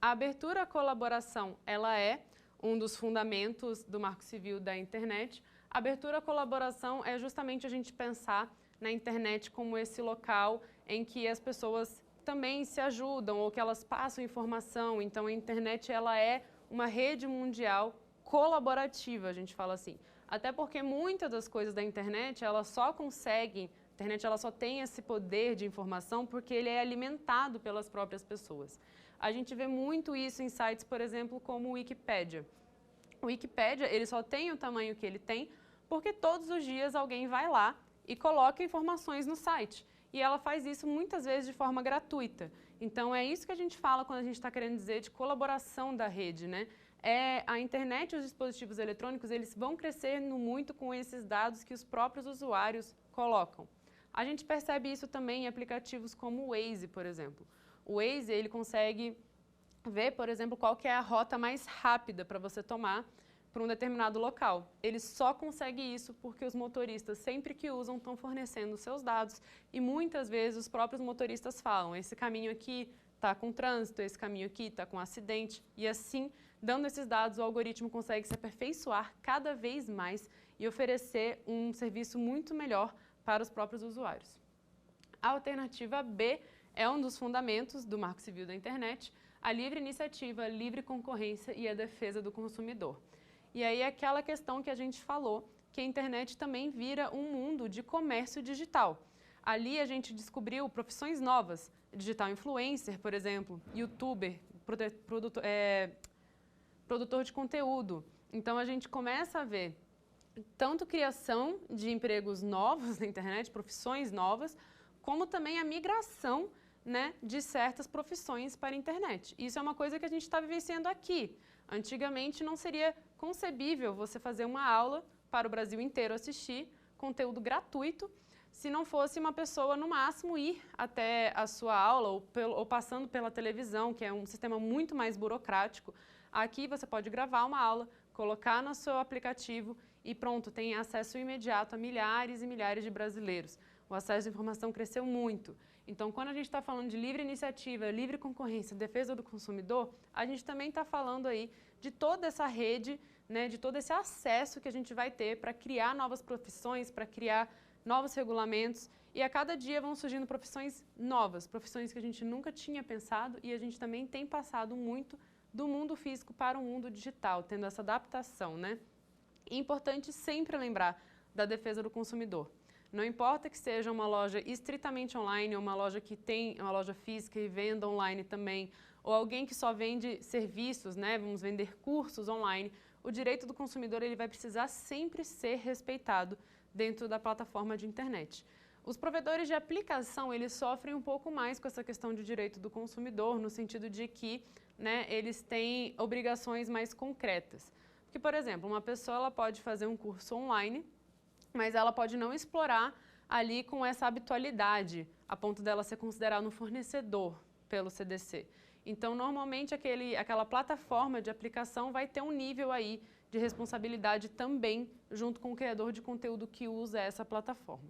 A abertura à colaboração, ela é um dos fundamentos do Marco Civil da Internet. A abertura à colaboração é justamente a gente pensar na internet como esse local em que as pessoas também se ajudam ou que elas passam informação. Então, a internet ela é uma rede mundial colaborativa, a gente fala assim. Até porque muitas das coisas da internet, ela só consegue, a internet ela só tem esse poder de informação porque ele é alimentado pelas próprias pessoas. A gente vê muito isso em sites, por exemplo, como o Wikipédia. O Wikipédia, ele só tem o tamanho que ele tem porque todos os dias alguém vai lá e coloca informações no site. E ela faz isso muitas vezes de forma gratuita. Então, é isso que a gente fala quando a gente está querendo dizer de colaboração da rede, né? A internet e os dispositivos eletrônicos, eles vão crescendo muito com esses dados que os próprios usuários colocam. A gente percebe isso também em aplicativos como o Waze, por exemplo. O Waze, ele consegue ver, por exemplo, qual que é a rota mais rápida para você tomar para um determinado local. Ele só consegue isso porque os motoristas, sempre que usam, estão fornecendo seus dados e muitas vezes os próprios motoristas falam, esse caminho aqui está com trânsito, esse caminho aqui está com acidente e assim, dando esses dados, o algoritmo consegue se aperfeiçoar cada vez mais e oferecer um serviço muito melhor para os próprios usuários. A alternativa B é um dos fundamentos do Marco Civil da Internet, a livre iniciativa, a livre concorrência e a defesa do consumidor. E aí é aquela questão que a gente falou, que a internet também vira um mundo de comércio digital. Ali a gente descobriu profissões novas, digital influencer, por exemplo, youtuber, produtor de conteúdo. Então a gente começa a ver tanto criação de empregos novos na internet, profissões novas, como também a migração, né, de certas profissões para a internet. Isso é uma coisa que a gente está vivenciando aqui. Antigamente não seria concebível você fazer uma aula para o Brasil inteiro assistir, conteúdo gratuito, se não fosse uma pessoa, no máximo, ir até a sua aula ou passando pela televisão, que é um sistema muito mais burocrático. Aqui você pode gravar uma aula, colocar no seu aplicativo e pronto, tem acesso imediato a milhares e milhares de brasileiros. O acesso à informação cresceu muito. Então, quando a gente está falando de livre iniciativa, livre concorrência, defesa do consumidor, a gente também está falando aí de toda essa rede, né, de todo esse acesso que a gente vai ter para criar novas profissões, para criar novos regulamentos. E a cada dia vão surgindo profissões novas, profissões que a gente nunca tinha pensado e a gente também tem passado muito do mundo físico para o mundo digital, tendo essa adaptação, né? É importante sempre lembrar da defesa do consumidor. Não importa que seja uma loja estritamente online, ou uma loja que tem uma loja física e venda online também, ou alguém que só vende serviços, né? Vamos vender cursos online, o direito do consumidor ele vai precisar sempre ser respeitado dentro da plataforma de internet. Os provedores de aplicação, eles sofrem um pouco mais com essa questão de direito do consumidor, no sentido de que, né, eles têm obrigações mais concretas. Porque, por exemplo, uma pessoa ela pode fazer um curso online, mas ela pode não explorar ali com essa habitualidade, a ponto dela ser considerada um fornecedor pelo CDC. Então, normalmente, aquela plataforma de aplicação vai ter um nível aí de responsabilidade também, junto com o criador de conteúdo que usa essa plataforma.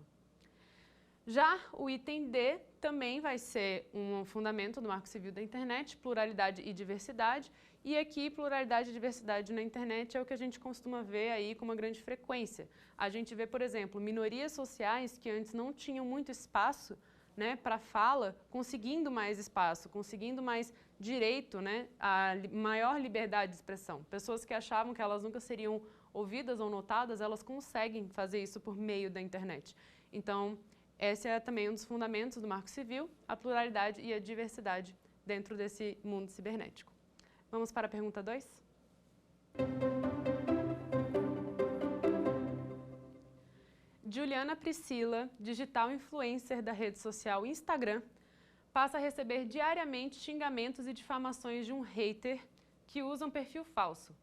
Já o item D também vai ser um fundamento do Marco Civil da Internet, pluralidade e diversidade. E aqui, pluralidade e diversidade na internet é o que a gente costuma ver aí com uma grande frequência. A gente vê, por exemplo, minorias sociais que antes não tinham muito espaço, né, para fala, conseguindo mais espaço, conseguindo mais direito, né, a maior liberdade de expressão. Pessoas que achavam que elas nunca seriam ouvidas ou notadas, elas conseguem fazer isso por meio da internet. Então, esse é também um dos fundamentos do Marco Civil, a pluralidade e a diversidade dentro desse mundo cibernético. Vamos para a pergunta 2? Juliana Priscila, digital influencer da rede social Instagram, passa a receber diariamente xingamentos e difamações de um hater que usa um perfil falso.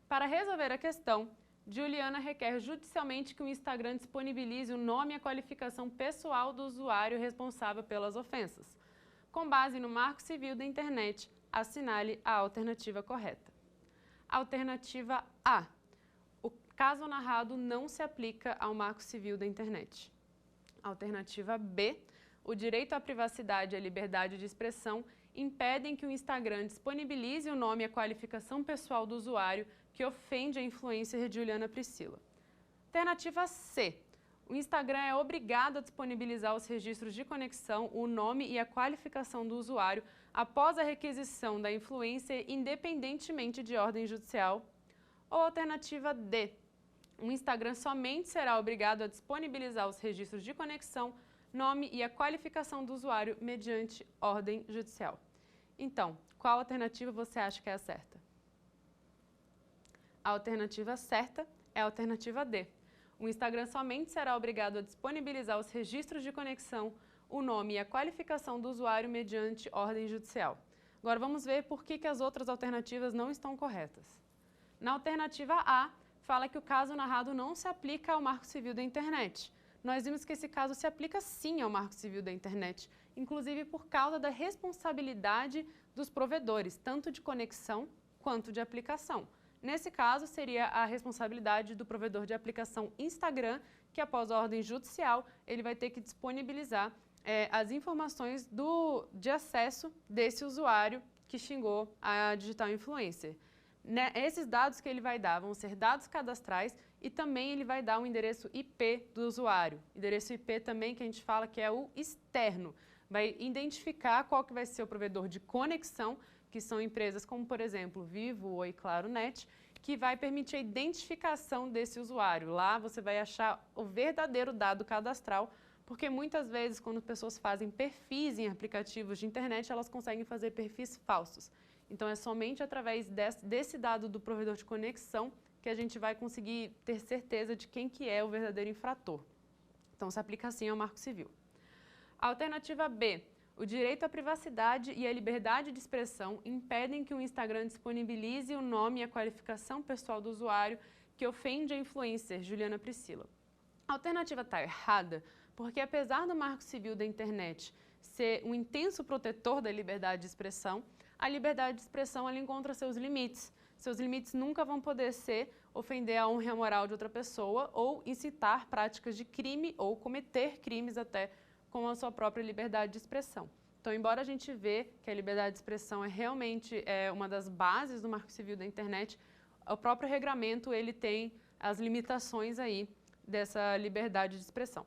Para resolver a questão, Juliana requer judicialmente que o Instagram disponibilize o nome e a qualificação pessoal do usuário responsável pelas ofensas. Com base no Marco Civil da Internet, assinale a alternativa correta. Alternativa A. O caso narrado não se aplica ao Marco Civil da Internet. Alternativa B. O direito à privacidade e à liberdade de expressão impedem que o Instagram disponibilize o nome e a qualificação pessoal do usuário que ofende a influencer Juliana Priscila. Alternativa C. O Instagram é obrigado a disponibilizar os registros de conexão, o nome e a qualificação do usuário após a requisição da influencer, independentemente de ordem judicial. Ou alternativa D. O Instagram somente será obrigado a disponibilizar os registros de conexão, nome e a qualificação do usuário mediante ordem judicial. Então, qual alternativa você acha que é a certa? a alternativa certa é a alternativa D. O Instagram somente será obrigado a disponibilizar os registros de conexão, o nome e a qualificação do usuário mediante ordem judicial. Agora vamos ver por que as outras alternativas não estão corretas. Na alternativa A, fala que o caso narrado não se aplica ao Marco Civil da Internet. Nós vimos que esse caso se aplica sim ao Marco Civil da Internet, inclusive por causa da responsabilidade dos provedores, tanto de conexão quanto de aplicação. Nesse caso, seria a responsabilidade do provedor de aplicação Instagram, que após a ordem judicial, ele vai ter que disponibilizar as informações de acesso desse usuário que xingou a digital influencer. Esses dados que ele vai dar vão ser dados cadastrais e também ele vai dar um endereço IP do usuário. Endereço IP também que a gente fala que é o externo. Vai identificar qual que vai ser o provedor de conexão, que são empresas como, por exemplo, Vivo, Oi, Claro, Net, que vai permitir a identificação desse usuário. Lá você vai achar o verdadeiro dado cadastral, porque muitas vezes quando pessoas fazem perfis em aplicativos de internet, elas conseguem fazer perfis falsos. Então é somente através desse dado do provedor de conexão que a gente vai conseguir ter certeza de quem que é o verdadeiro infrator. Então se aplica assim ao Marco Civil. Alternativa B. O direito à privacidade e à liberdade de expressão impedem que o Instagram disponibilize o nome e a qualificação pessoal do usuário que ofende a influencer Juliana Priscila. A alternativa está errada porque, apesar do Marco Civil da Internet ser um intenso protetor da liberdade de expressão, a liberdade de expressão ela encontra seus limites. Seus limites nunca vão poder ser ofender a honra e a moral de outra pessoa ou incitar práticas de crime ou cometer crimes até com a sua própria liberdade de expressão. Então, embora a gente vê que a liberdade de expressão é realmente uma das bases do Marco Civil da Internet, o próprio regramento ele tem as limitações aí dessa liberdade de expressão.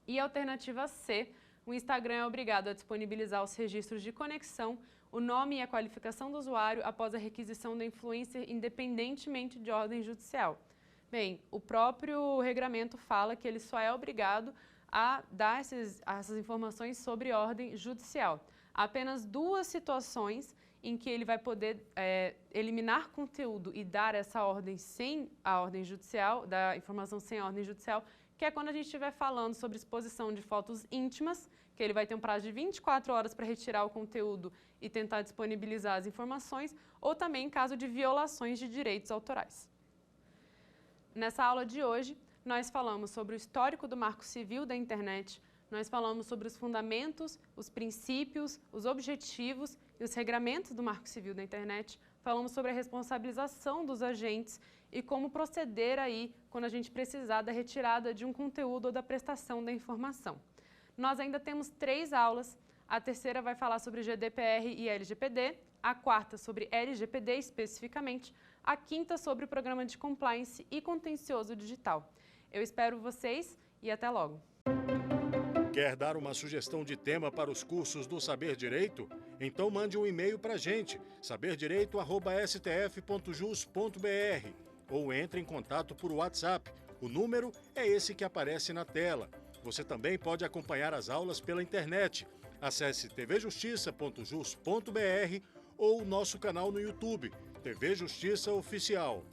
E a alternativa C, o Instagram é obrigado a disponibilizar os registros de conexão, o nome e a qualificação do usuário após a requisição da influencer, independentemente de ordem judicial. Bem, o próprio regramento fala que ele só é obrigado a dar essas informações sobre ordem judicial. Há apenas duas situações em que ele vai poder eliminar conteúdo e dar essa ordem sem a ordem judicial, da informação sem a ordem judicial, que é quando a gente estiver falando sobre exposição de fotos íntimas, que ele vai ter um prazo de 24 horas para retirar o conteúdo e tentar disponibilizar as informações, ou também em caso de violações de direitos autorais. Nessa aula de hoje, nós falamos sobre o histórico do Marco Civil da Internet, nós falamos sobre os fundamentos, os princípios, os objetivos e os regramentos do Marco Civil da Internet, falamos sobre a responsabilização dos agentes e como proceder aí quando a gente precisar da retirada de um conteúdo ou da prestação da informação. Nós ainda temos 3 aulas, a terceira vai falar sobre GDPR e LGPD, a quarta sobre LGPD especificamente, a quinta sobre o programa de compliance e contencioso digital. Eu espero vocês e até logo. Quer dar uma sugestão de tema para os cursos do Saber Direito? Então mande um e-mail para a gente, saberdireito@stf.jus.br, ou entre em contato por WhatsApp. O número é esse que aparece na tela. Você também pode acompanhar as aulas pela internet. Acesse tvjustiça.jus.br ou nosso canal no YouTube, TV Justiça Oficial.